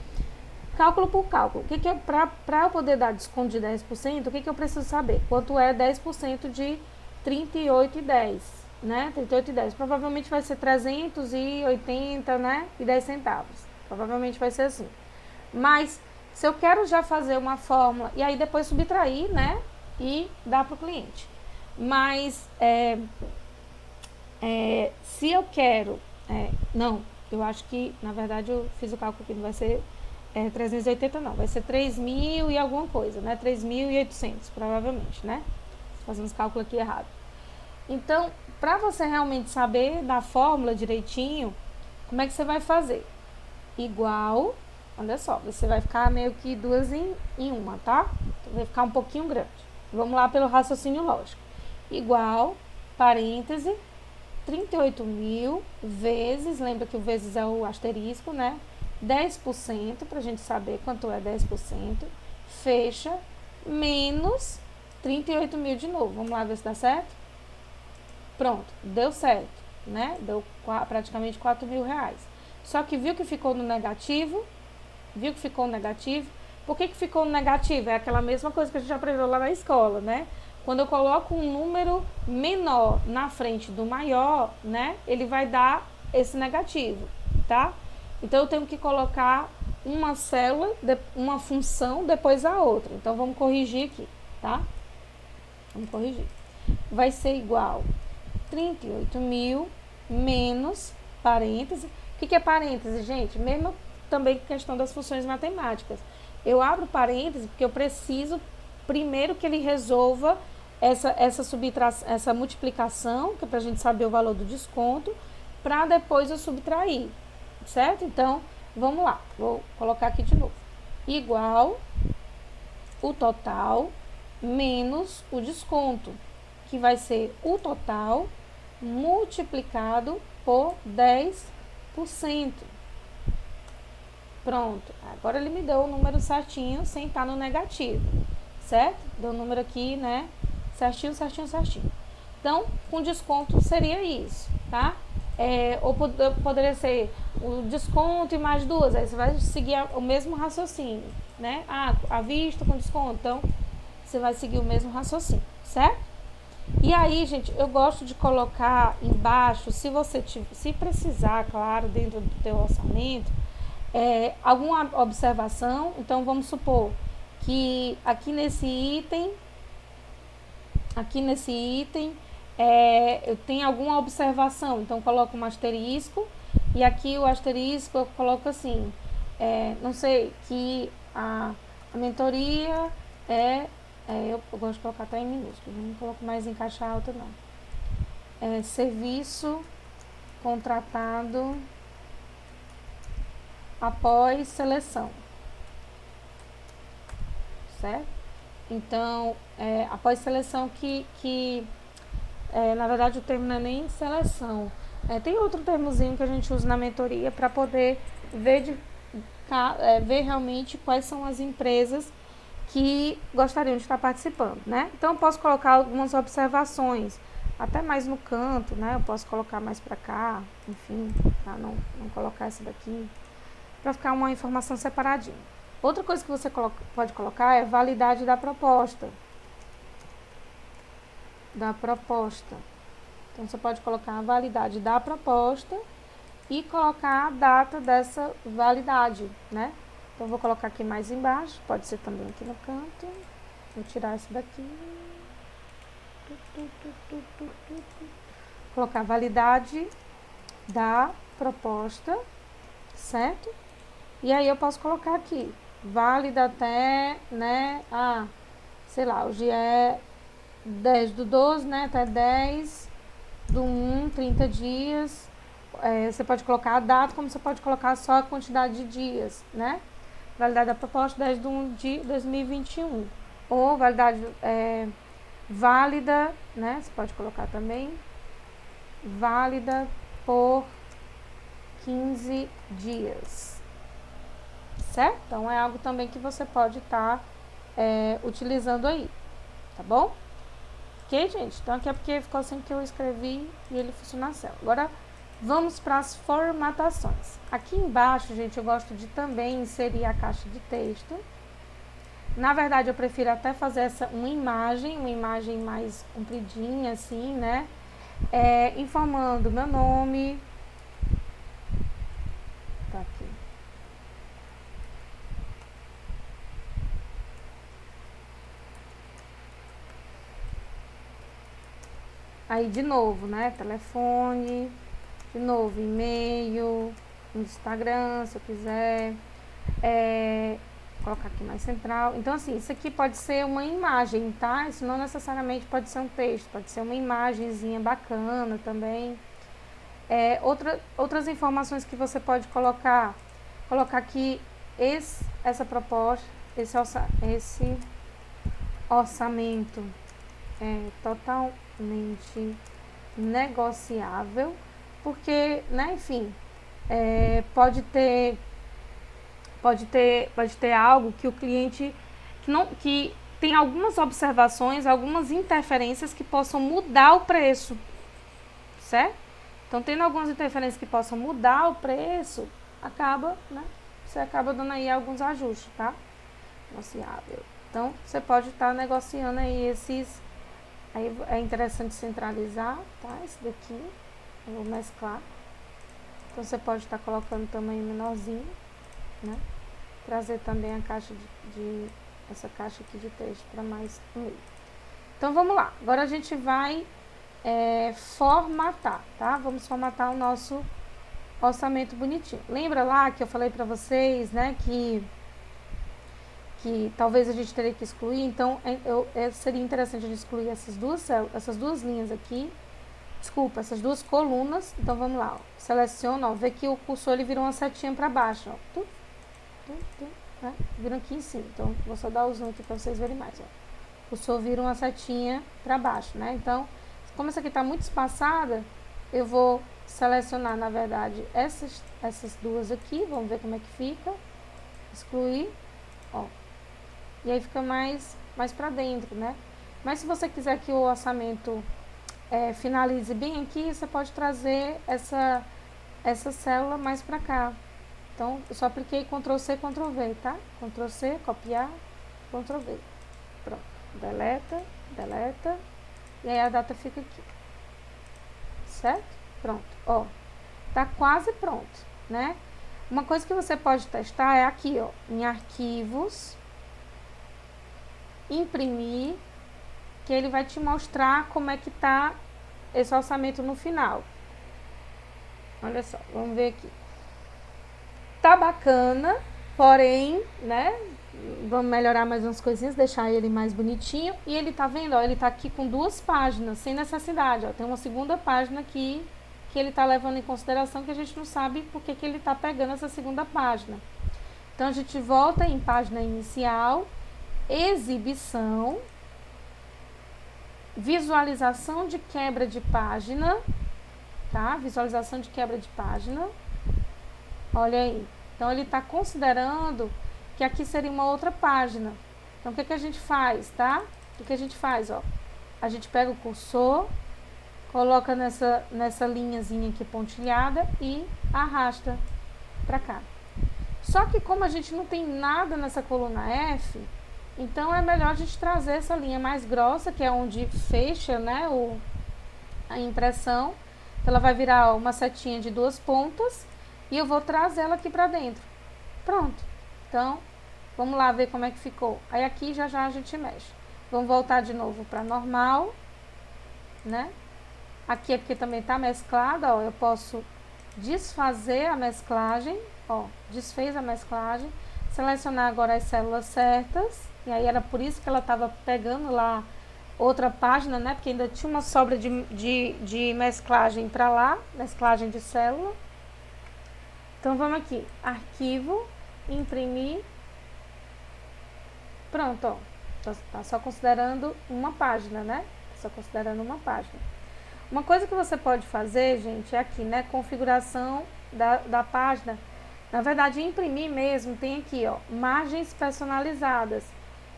cálculo por cálculo. O que é para eu poder dar desconto de 10%, o que eu preciso saber? Quanto é 10% de 38,10, né? 38,10. Provavelmente vai ser 380, né? E 10 centavos. Provavelmente vai ser assim. Mas se eu quero já fazer uma fórmula e aí depois subtrair, né? E dar para o cliente. Mas se eu quero, não, eu acho que na verdade eu fiz o cálculo que não vai ser 380 não, vai ser 3.000 e alguma coisa, né? 3.800 provavelmente, né? Fazendo os cálculos aqui errado. Então, para você realmente saber da fórmula direitinho, como é que você vai fazer? Igual, olha só, você vai ficar meio que duas em uma, tá? Então, vai ficar um pouquinho grande. Vamos lá pelo raciocínio lógico. Igual, parêntese, 38.000 vezes, lembra que o vezes é o asterisco, né? 10%, para a gente saber quanto é 10%, fecha, menos 38.000 de novo. Vamos lá ver se dá certo? Pronto, deu certo, né? Deu praticamente 4.000 reais. Só que viu que ficou no negativo? Viu que ficou no negativo? Por que ficou no negativo? É aquela mesma coisa que a gente aprendeu lá na escola, né? Quando eu coloco um número menor na frente do maior, né? Ele vai dar esse negativo, tá? Então, eu tenho que colocar uma célula, uma função, depois a outra. Então, vamos corrigir aqui, tá? Vamos corrigir. Vai ser igual 38.000 menos parêntese. O que é parêntese, gente? Mesmo também questão das funções matemáticas. Eu abro parêntese porque eu preciso primeiro que ele resolva essa multiplicação, que é para a gente saber o valor do desconto, para depois eu subtrair, certo? Então, vamos lá. Vou colocar aqui de novo. Igual o total menos o desconto, que vai ser o total multiplicado por 10%. Pronto, agora ele me deu o número certinho, sem estar no negativo, certo? Deu o número aqui, né? Certinho, certinho, certinho. Então, com desconto seria isso, tá? Ou poderia ser o desconto e mais duas, aí você vai seguir o mesmo raciocínio, né? À vista com desconto, então você vai seguir o mesmo raciocínio, certo? E aí, gente, eu gosto de colocar embaixo, se precisar, claro, dentro do teu orçamento, alguma observação. Então, vamos supor que aqui nesse item, eu tenho alguma observação. Então, coloco um asterisco e aqui o asterisco eu coloco assim, não sei, que a mentoria eu gosto de colocar até em minúsculo, não coloco mais em caixa alta não. Serviço contratado após seleção, certo? Então, após seleção que na verdade o termo não é nem seleção, tem outro termozinho que a gente usa na mentoria para poder ver realmente quais são as empresas que gostariam de estar participando, né? Então, eu posso colocar algumas observações, até mais no canto, né? Eu posso colocar mais para cá, enfim, para não colocar essa daqui, para ficar uma informação separadinha. Outra coisa que você pode colocar é validade da proposta. Então, você pode colocar a validade da proposta e colocar a data dessa validade, né? Então, eu vou colocar aqui mais embaixo, pode ser também aqui no canto. Vou tirar esse daqui. Colocar a validade da proposta, certo? E aí, eu posso colocar aqui, válida até, né? Sei lá, hoje é 10/12, né? Até 10/1, 30 dias. Você pode colocar a data, como você pode colocar só a quantidade de dias, né? Validade da proposta 10/1 de 2021. Ou validade válida, né? Você pode colocar também. Válida por 15 dias. Certo? Então, é algo também que você pode estar utilizando aí. Tá bom? Ok, gente? Então, aqui é porque ficou assim que eu escrevi e ele funciona assim. Agora, vamos para as formatações. Aqui embaixo, gente, eu gosto de também inserir a caixa de texto. Na verdade, eu prefiro até fazer uma imagem mais compridinha, assim, né? informando meu nome. Tá aqui. Aí de novo, né? Telefone, de novo, e-mail, Instagram, se eu quiser. Colocar aqui mais central. Então, assim, isso aqui pode ser uma imagem, tá? Isso não necessariamente pode ser um texto, pode ser uma imagenzinha bacana também. Outras informações que você pode colocar. Colocar aqui essa proposta, esse orçamento é totalmente negociável, porque, né, enfim, pode ter algo que o cliente que tem algumas observações, algumas interferências que possam mudar o preço, certo? Então, tendo algumas interferências que possam mudar o preço, você acaba dando aí alguns ajustes, tá? Negociável. Então, você pode estar negociando aí esses. Aí é interessante centralizar, tá? Esse daqui, eu vou mesclar. Então, você pode estar colocando tamanho menorzinho, né? Trazer também a caixa essa caixa aqui de texto para mais no meio. Então, vamos lá. Agora a gente vai formatar, tá? Vamos formatar o nosso orçamento bonitinho. Lembra lá que eu falei para vocês, né, que talvez a gente teria que excluir, então seria interessante a gente excluir essas duas linhas aqui, essas duas colunas. Então vamos lá, ó. Seleciona, ó, vê que o cursor ele virou uma setinha para baixo, ó. Né? Viram aqui em cima, então vou só dar o zoom aqui para vocês verem mais, ó. O cursor vira uma setinha para baixo, né? Então, como essa aqui está muito espaçada, eu vou selecionar, na verdade, essas duas aqui, vamos ver como é que fica, excluir, ó. E aí fica mais para dentro, né? Mas se você quiser que o orçamento finalize bem aqui, você pode trazer essa célula mais para cá. Então, eu só apliquei Ctrl C, Ctrl V, tá? Ctrl C, copiar, Ctrl V. Pronto. Deleta. E aí a data fica aqui. Certo? Pronto. Ó, tá quase pronto, né? Uma coisa que você pode testar é aqui, ó, em arquivos, imprimir, que ele vai te mostrar como é que tá esse orçamento no final. Olha só, vamos ver aqui. Tá bacana, porém, né, vamos melhorar mais umas coisinhas, deixar ele mais bonitinho. E ele tá vendo, ó, ele tá aqui com 2 páginas, sem necessidade, ó. Tem uma segunda página aqui que ele tá levando em consideração, que a gente não sabe por que ele tá pegando essa segunda página. Então, a gente volta em página inicial, exibição, visualização de quebra de página, tá? Visualização de quebra de página. Olha aí. Então, ele está considerando que aqui seria uma outra página. Então, o que a gente faz, tá? O que a gente faz, ó? A gente pega o cursor, coloca nessa linhazinha aqui pontilhada e arrasta para cá. Só que como a gente não tem nada nessa coluna F, então é melhor a gente trazer essa linha mais grossa, que é onde fecha, né, a impressão. Então, ela vai virar uma setinha de 2 pontas e eu vou trazer ela aqui para dentro. Pronto. Então, vamos lá ver como é que ficou. Aí aqui já a gente mexe. Vamos voltar de novo para normal, né? Aqui é porque também tá mesclada, ó. Eu posso desfazer a mesclagem, ó. Desfez a mesclagem. Selecionar agora as células certas. E aí era por isso que ela tava pegando lá outra página, né? Porque ainda tinha uma sobra de mesclagem para lá, mesclagem de célula. Então, vamos aqui, arquivo, imprimir, pronto, ó, tá só considerando uma página, né? Só considerando uma página. Uma coisa que você pode fazer, gente, é aqui, né? Configuração da página. Na verdade, imprimir mesmo, tem aqui, ó, margens personalizadas.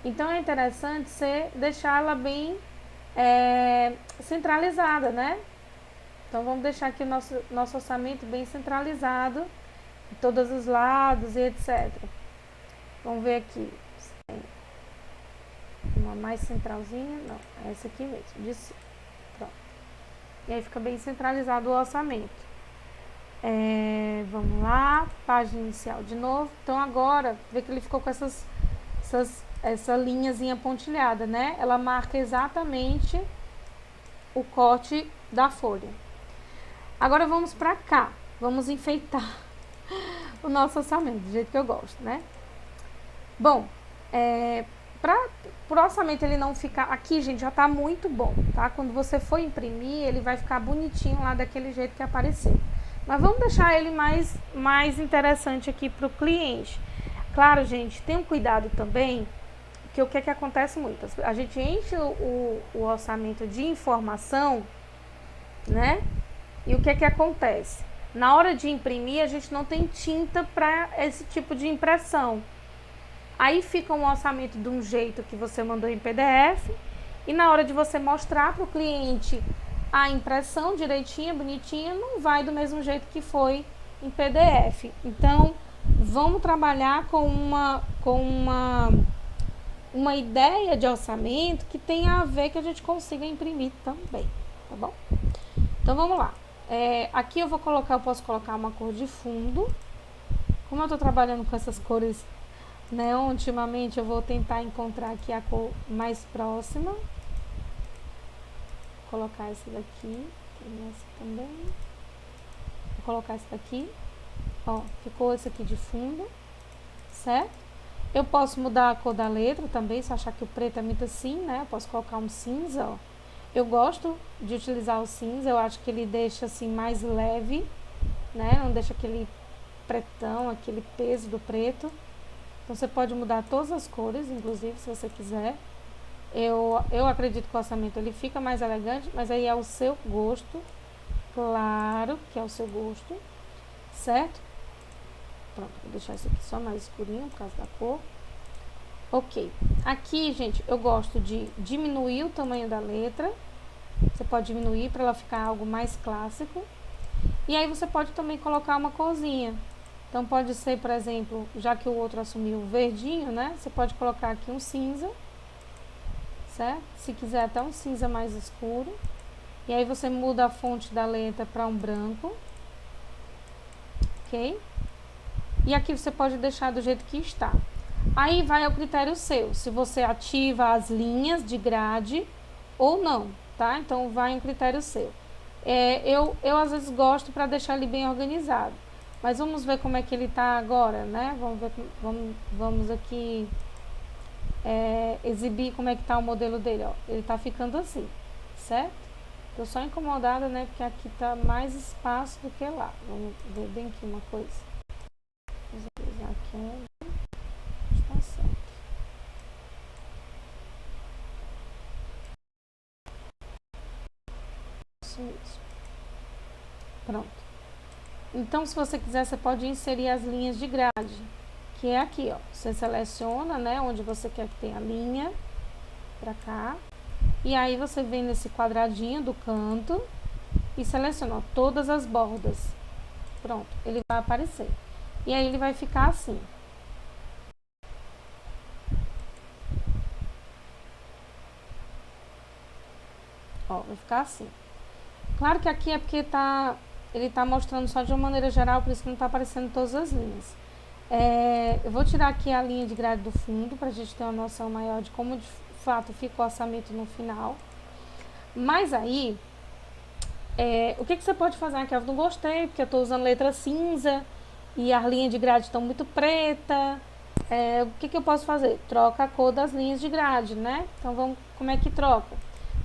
Então, é interessante você deixar ela bem centralizada, né? Então, vamos deixar aqui o nosso orçamento bem centralizado, em todos os lados e etc. Vamos ver aqui. Uma mais centralzinha, não, é essa aqui mesmo, pronto. E aí fica bem centralizado o orçamento. Vamos lá, página inicial de novo. Então agora, vê que ele ficou com essa linhazinha pontilhada, né? Ela marca exatamente o corte da folha. Agora vamos pra cá, vamos enfeitar o nosso orçamento, do jeito que eu gosto, né? Bom, para o orçamento ele não ficar... Aqui, gente, já tá muito bom, tá? Quando você for imprimir, ele vai ficar bonitinho lá daquele jeito que apareceu. Mas vamos deixar ele mais interessante aqui para o cliente. Claro, gente, tenham cuidado também, que o que é que acontece muito? A gente enche o orçamento de informação, né? E o que é que acontece? Na hora de imprimir, a gente não tem tinta para esse tipo de impressão. Aí fica um orçamento de um jeito que você mandou em PDF, e na hora de você mostrar para o cliente a impressão direitinha, bonitinha, não vai do mesmo jeito que foi em PDF. Então, vamos trabalhar com uma ideia de orçamento que tenha a ver que a gente consiga imprimir também, tá bom? Então, vamos lá. Aqui eu posso colocar uma cor de fundo. Como eu estou trabalhando com essas cores neon, ultimamente eu vou tentar encontrar aqui a cor mais próxima. Vou colocar essa daqui, tem essa também. Vou colocar essa daqui. Ó, ficou esse aqui de fundo, certo? Eu posso mudar a cor da letra também, se achar que o preto é muito assim, né? Eu posso colocar um cinza, ó. Eu gosto de utilizar o cinza, eu acho que ele deixa assim mais leve, né? Não deixa aquele pretão, aquele peso do preto. Então você pode mudar todas as cores, inclusive, se você quiser. Eu acredito que o orçamento ele fica mais elegante, mas aí é o seu gosto. Claro que é o seu gosto, certo? Pronto, vou deixar isso aqui só mais escurinho por causa da cor. Ok, aqui, gente, eu gosto de diminuir o tamanho da letra. Você pode diminuir para ela ficar algo mais clássico. E aí você pode também colocar uma corzinha. Então pode ser, por exemplo, já que o outro assumiu o verdinho, né? Você pode colocar aqui um cinza, certo? Se quiser até um cinza mais escuro. E aí você muda a fonte da letra para um branco. Ok? E aqui você pode deixar do jeito que está. Aí vai ao critério seu, se você ativa as linhas de grade ou não, tá? Então vai em critério seu. Eu às vezes gosto para deixar ele bem organizado, mas vamos ver como é que ele tá agora, né? Vamos aqui exibir como é que tá o modelo dele, ó. Ele tá ficando assim, certo? Tô só incomodada, né? Porque aqui tá mais espaço do que lá. Vamos ver bem aqui uma coisa. Vamos atualizar aqui. Está certo. Isso mesmo. Pronto. Então, se você quiser, você pode inserir as linhas de grade, que é aqui, ó. Você seleciona, né, onde você quer que tenha a linha, pra cá. E aí você vem nesse quadradinho do canto e seleciona, ó, todas as bordas. Pronto, ele vai aparecer. E aí ele vai ficar assim. Ó, vai ficar assim. Claro que aqui é porque ele tá mostrando só de uma maneira geral, por isso que não tá aparecendo todas as linhas. Eu vou tirar aqui a linha de grade do fundo, pra gente ter uma noção maior de como de fato fica o orçamento no final. Mas aí, o que você pode fazer aqui? Eu não gostei, porque eu tô usando letra cinza e as linhas de grade estão muito preta. O que eu posso fazer? Troca a cor das linhas de grade, né? Então, como é que troca?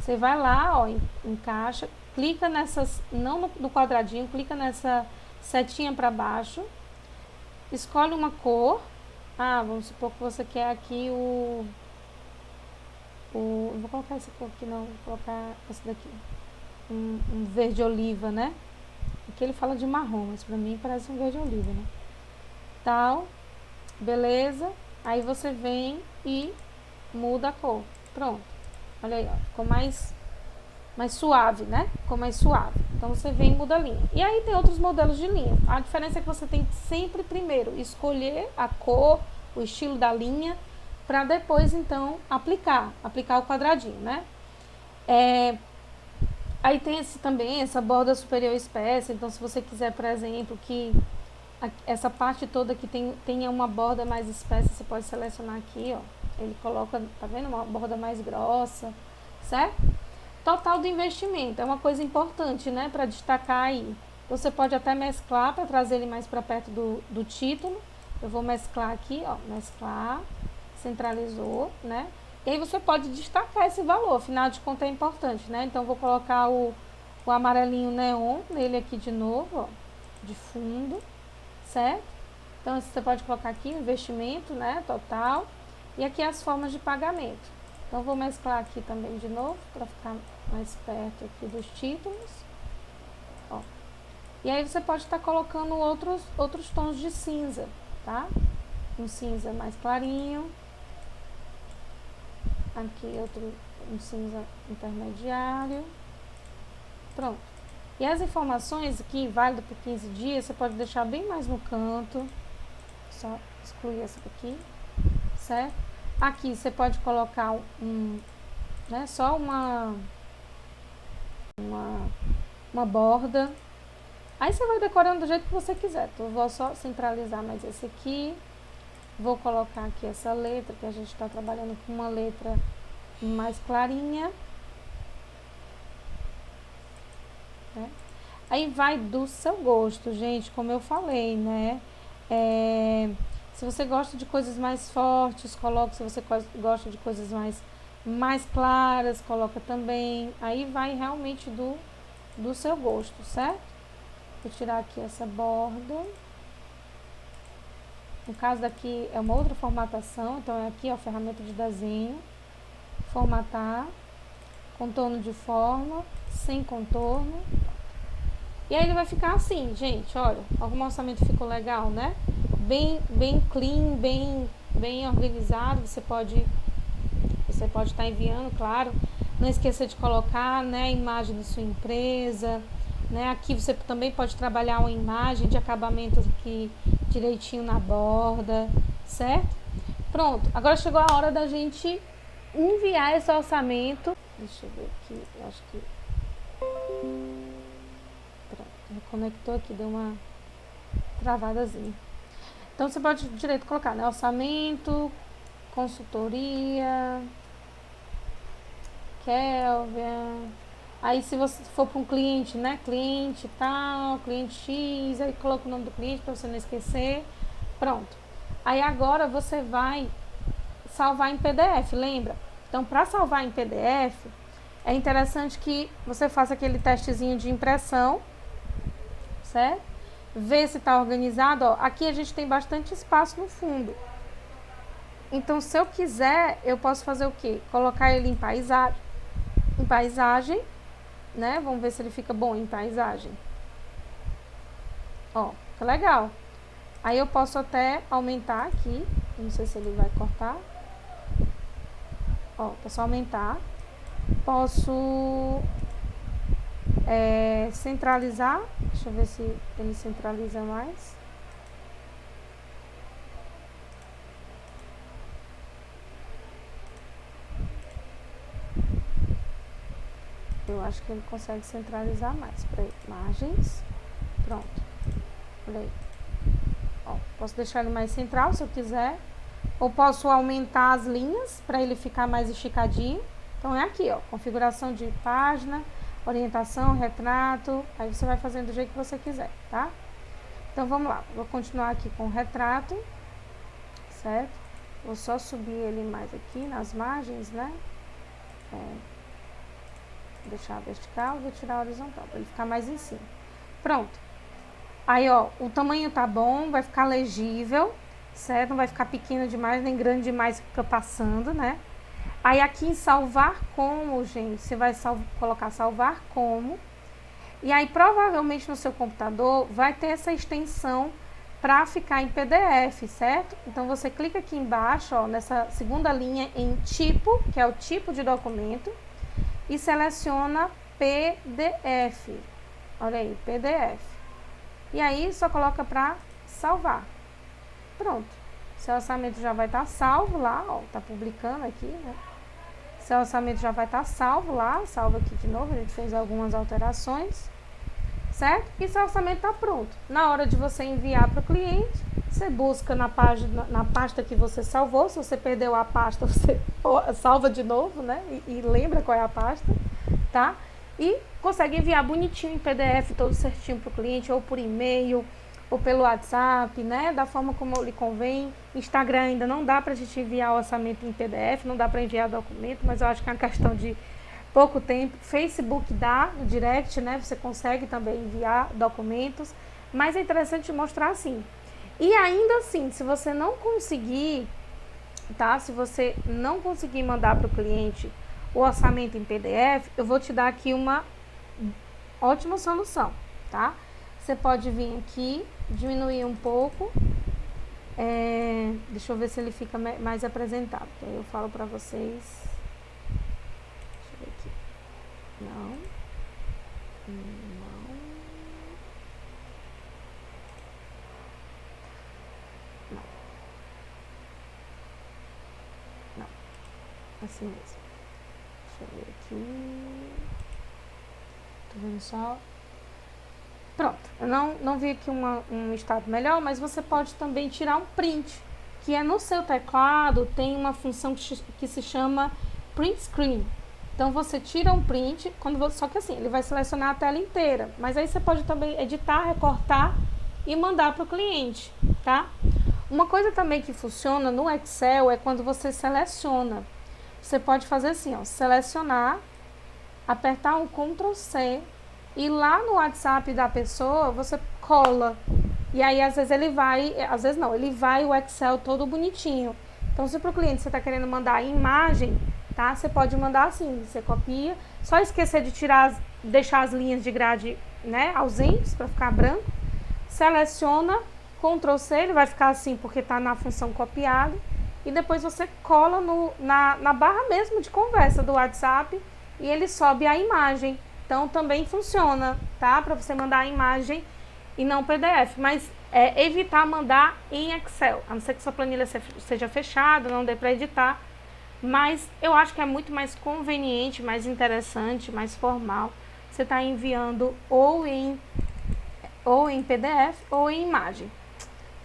Você vai lá, ó, encaixa, clica nessas, não no quadradinho, clica nessa setinha para baixo, escolhe uma cor. Vamos supor que você quer aqui não vou colocar essa cor aqui não, vou colocar essa daqui, um verde oliva, né? Aqui ele fala de marrom, mas pra mim parece um verde oliva, né? Tal, beleza, aí você vem e muda a cor, pronto. Olha aí, ó, ficou mais suave, né? Ficou mais suave. Então você vem e muda a linha. E aí tem outros modelos de linha. A diferença é que você tem que sempre primeiro escolher a cor, o estilo da linha, para depois então aplicar o quadradinho, né? Aí tem também essa borda superior espessa, então se você quiser, por exemplo, que essa parte toda que tenha uma borda mais espessa, você pode selecionar aqui, ó. Ele coloca, tá vendo? Uma borda mais grossa, certo? Total do investimento, é uma coisa importante, né, para destacar aí. Você pode até mesclar para trazer ele mais para perto do título. Eu vou mesclar aqui, ó, mesclar, centralizou, né? E aí você pode destacar esse valor, afinal de contas é importante, né? Então vou colocar o amarelinho neon nele aqui de novo, ó, de fundo, certo? Então você pode colocar aqui o investimento, né, total, e aqui as formas de pagamento. Então vou mesclar aqui também de novo para ficar mais perto aqui dos títulos, ó. E aí você pode estar colocando outros tons de cinza, tá? Um cinza mais clarinho, aqui um cinza intermediário, pronto. E as informações aqui, válido por 15 dias, você pode deixar bem mais no canto, só excluir essa aqui, certo? Aqui você pode colocar né, só uma borda. Aí você vai decorando do jeito que você quiser. Então eu vou só centralizar mais esse aqui. Vou colocar aqui essa letra, que a gente está trabalhando com uma letra mais clarinha. Né? Aí vai do seu gosto, gente, como eu falei, né? Se você gosta de coisas mais fortes, coloca. Se você gosta de coisas mais claras, coloca também. Aí vai realmente do seu gosto, certo? Vou tirar aqui essa borda. No caso daqui é uma outra formatação, então é aqui, ó, ferramenta de desenho, formatar, contorno de forma, sem contorno. E aí ele vai ficar assim, gente, olha, algum orçamento ficou legal, né? Bem clean, bem organizado. Você pode estar enviando, claro. Não esqueça de colocar, né, a imagem da sua empresa, né? Aqui você também pode trabalhar uma imagem de acabamento aqui direitinho na borda, certo? Pronto, agora chegou a hora da gente enviar esse orçamento. Deixa eu ver aqui, eu acho que... Pronto, reconectou aqui, deu uma travadazinha. Então você pode direito colocar, né? Orçamento, consultoria, Kelvin. Aí se você for para um cliente, né? Cliente tal, cliente X, aí coloca o nome do cliente para você não esquecer. Pronto. Aí agora você vai salvar em PDF, lembra? Então para salvar em PDF, é interessante que você faça aquele testezinho de impressão, certo? Ver se está organizado, ó. Aqui a gente tem bastante espaço no fundo. Então se eu quiser, eu posso fazer o quê? Colocar ele em paisagem, né? Vamos ver se ele fica bom em paisagem. Ó, fica legal. Aí eu posso até aumentar aqui. Não sei se ele vai cortar. Ó, posso aumentar. Posso centralizar. Deixa eu ver se ele centraliza mais. Eu acho que ele consegue centralizar mais. Peraí, margens. Pronto. Olha aí. Ó, posso deixar ele mais central se eu quiser. Ou posso aumentar as linhas para ele ficar mais esticadinho. Então é aqui, ó, configuração de página, orientação, retrato. Aí você vai fazendo do jeito que você quiser, tá? Então vamos lá, vou continuar aqui com o retrato, certo? Vou só subir ele mais aqui nas margens, né? Deixar vertical, vou tirar horizontal, para ele ficar mais em cima. Pronto. Aí, ó, o tamanho tá bom, vai ficar legível, certo? Não vai ficar pequeno demais, nem grande demais que fica passando, né? Aí aqui em salvar como, gente, você vai colocar salvar como. E aí provavelmente no seu computador vai ter essa extensão para ficar em PDF, certo? Então você clica aqui embaixo, ó, nessa segunda linha em tipo, que é o tipo de documento, e seleciona PDF. Olha aí, PDF. E aí só coloca para salvar. Pronto. Seu orçamento já vai estar salvo lá, ó, tá publicando aqui, né? Seu orçamento já vai estar salvo lá, salvo aqui de novo, a gente fez algumas alterações, certo? E seu orçamento está pronto. Na hora de você enviar para o cliente, você busca na página, na pasta que você salvou. Se você perdeu a pasta, você salva de novo, né? E lembra qual é a pasta, tá? E consegue enviar bonitinho em PDF, todo certinho para o cliente, ou por e-mail, ou pelo WhatsApp, né? Da forma como lhe convém. Instagram ainda não dá para a gente enviar o orçamento em PDF, não dá para enviar documento, mas eu acho que é uma questão de pouco tempo. Facebook dá no direct, né? Você consegue também enviar documentos, mas é interessante mostrar assim. E ainda assim, se você não conseguir, tá? Se você não conseguir mandar para o cliente o orçamento em PDF, eu vou te dar aqui uma ótima solução, tá? Você pode vir aqui, diminuir um pouco, deixa eu ver se ele fica mais apresentável, que aí eu falo para vocês. Deixa eu ver aqui. Não. Assim mesmo. Deixa eu ver aqui. Tô vendo só. Pronto. Eu não vi aqui um estado melhor, mas você pode também tirar um print, que é no seu teclado, tem uma função que se chama print screen. Então você tira um print, só que assim, ele vai selecionar a tela inteira, mas aí você pode também editar, recortar e mandar para o cliente, tá? Uma coisa também que funciona no Excel é quando você seleciona. Você pode fazer assim, ó, selecionar, apertar um Ctrl C e lá no WhatsApp da pessoa você cola. E aí às vezes ele vai, às vezes não, ele vai o Excel todo bonitinho. Então se para o cliente você está querendo mandar imagem, tá? Você pode mandar assim, você copia, só esquecer de deixar as linhas de grade, né, ausentes para ficar branco. Seleciona, Ctrl C, ele vai ficar assim porque está na função copiado. E depois você cola na barra mesmo de conversa do WhatsApp e ele sobe a imagem. Então também funciona, tá? Para você mandar a imagem e não PDF. Mas evitar mandar em Excel, a não ser que sua planilha seja fechada, não dê para editar. Mas eu acho que é muito mais conveniente, mais interessante, mais formal. Você está enviando ou em PDF ou em imagem.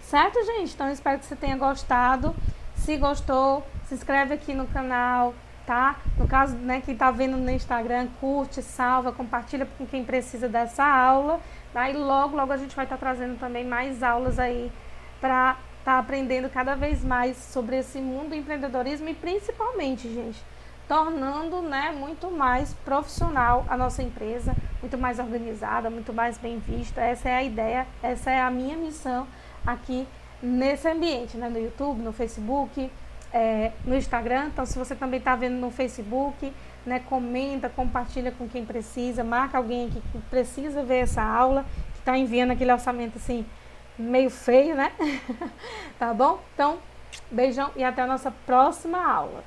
Certo, gente? Então eu espero que você tenha gostado. Se gostou, se inscreve aqui no canal, tá? No caso, né, quem tá vendo no Instagram, curte, salva, compartilha com quem precisa dessa aula, tá? E logo a gente vai estar trazendo também mais aulas aí para estar aprendendo cada vez mais sobre esse mundo do empreendedorismo e principalmente, gente, tornando, né, muito mais profissional a nossa empresa, muito mais organizada, muito mais bem vista. Essa é a ideia, essa é a minha missão aqui nesse ambiente, né, no YouTube, no Facebook, no Instagram. Então se você também está vendo no Facebook, né, comenta, compartilha com quem precisa, marca alguém aqui que precisa ver essa aula, que está enviando aquele orçamento assim, meio feio, né? Tá bom? Então, beijão e até a nossa próxima aula.